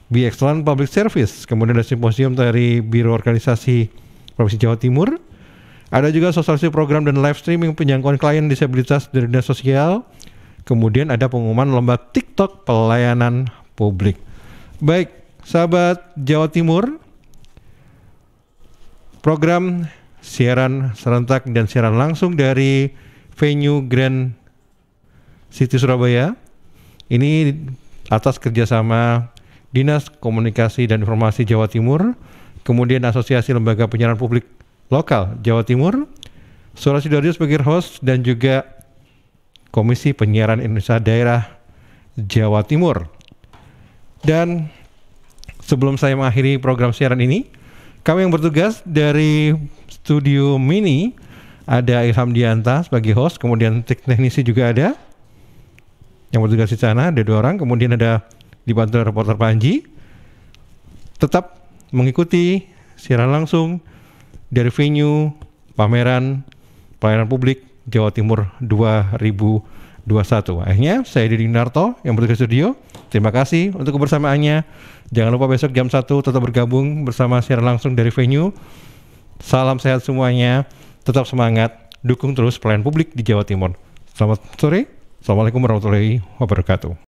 Be Excellent Public Service, kemudian ada simposium dari Biro Organisasi Provinsi Jawa Timur, ada juga sosialisasi program dan live streaming penjangkauan klien disabilitas dari dinas sosial, kemudian ada pengumuman lomba TikTok pelayanan publik. Baik, sahabat Jawa Timur, program siaran serentak dan siaran langsung dari venue Grand City Surabaya ini atas kerjasama Dinas Komunikasi dan Informasi Jawa Timur, kemudian Asosiasi Lembaga Penyiaran Publik Lokal Jawa Timur, Suara Sidoarjo sebagai host, dan juga Komisi Penyiaran Indonesia Daerah Jawa Timur. Dan sebelum saya mengakhiri program siaran ini, kami yang bertugas dari Studio Mini ada Ilham Dianta sebagai host, kemudian teknisi juga ada yang bertugas di sana, ada 2 orang, kemudian ada dibantu reporter Panji. Tetap mengikuti siaran langsung dari venue pameran pelayanan publik Jawa Timur 2021. Akhirnya saya Didi Narto yang bertugas di studio. Terima kasih untuk kebersamaannya. Jangan lupa besok jam 1 tetap bergabung bersama siaran langsung dari venue. Salam sehat semuanya. Tetap semangat, dukung terus pelayanan publik di Jawa Timur. Selamat sore. Assalamualaikum warahmatullahi wabarakatuh.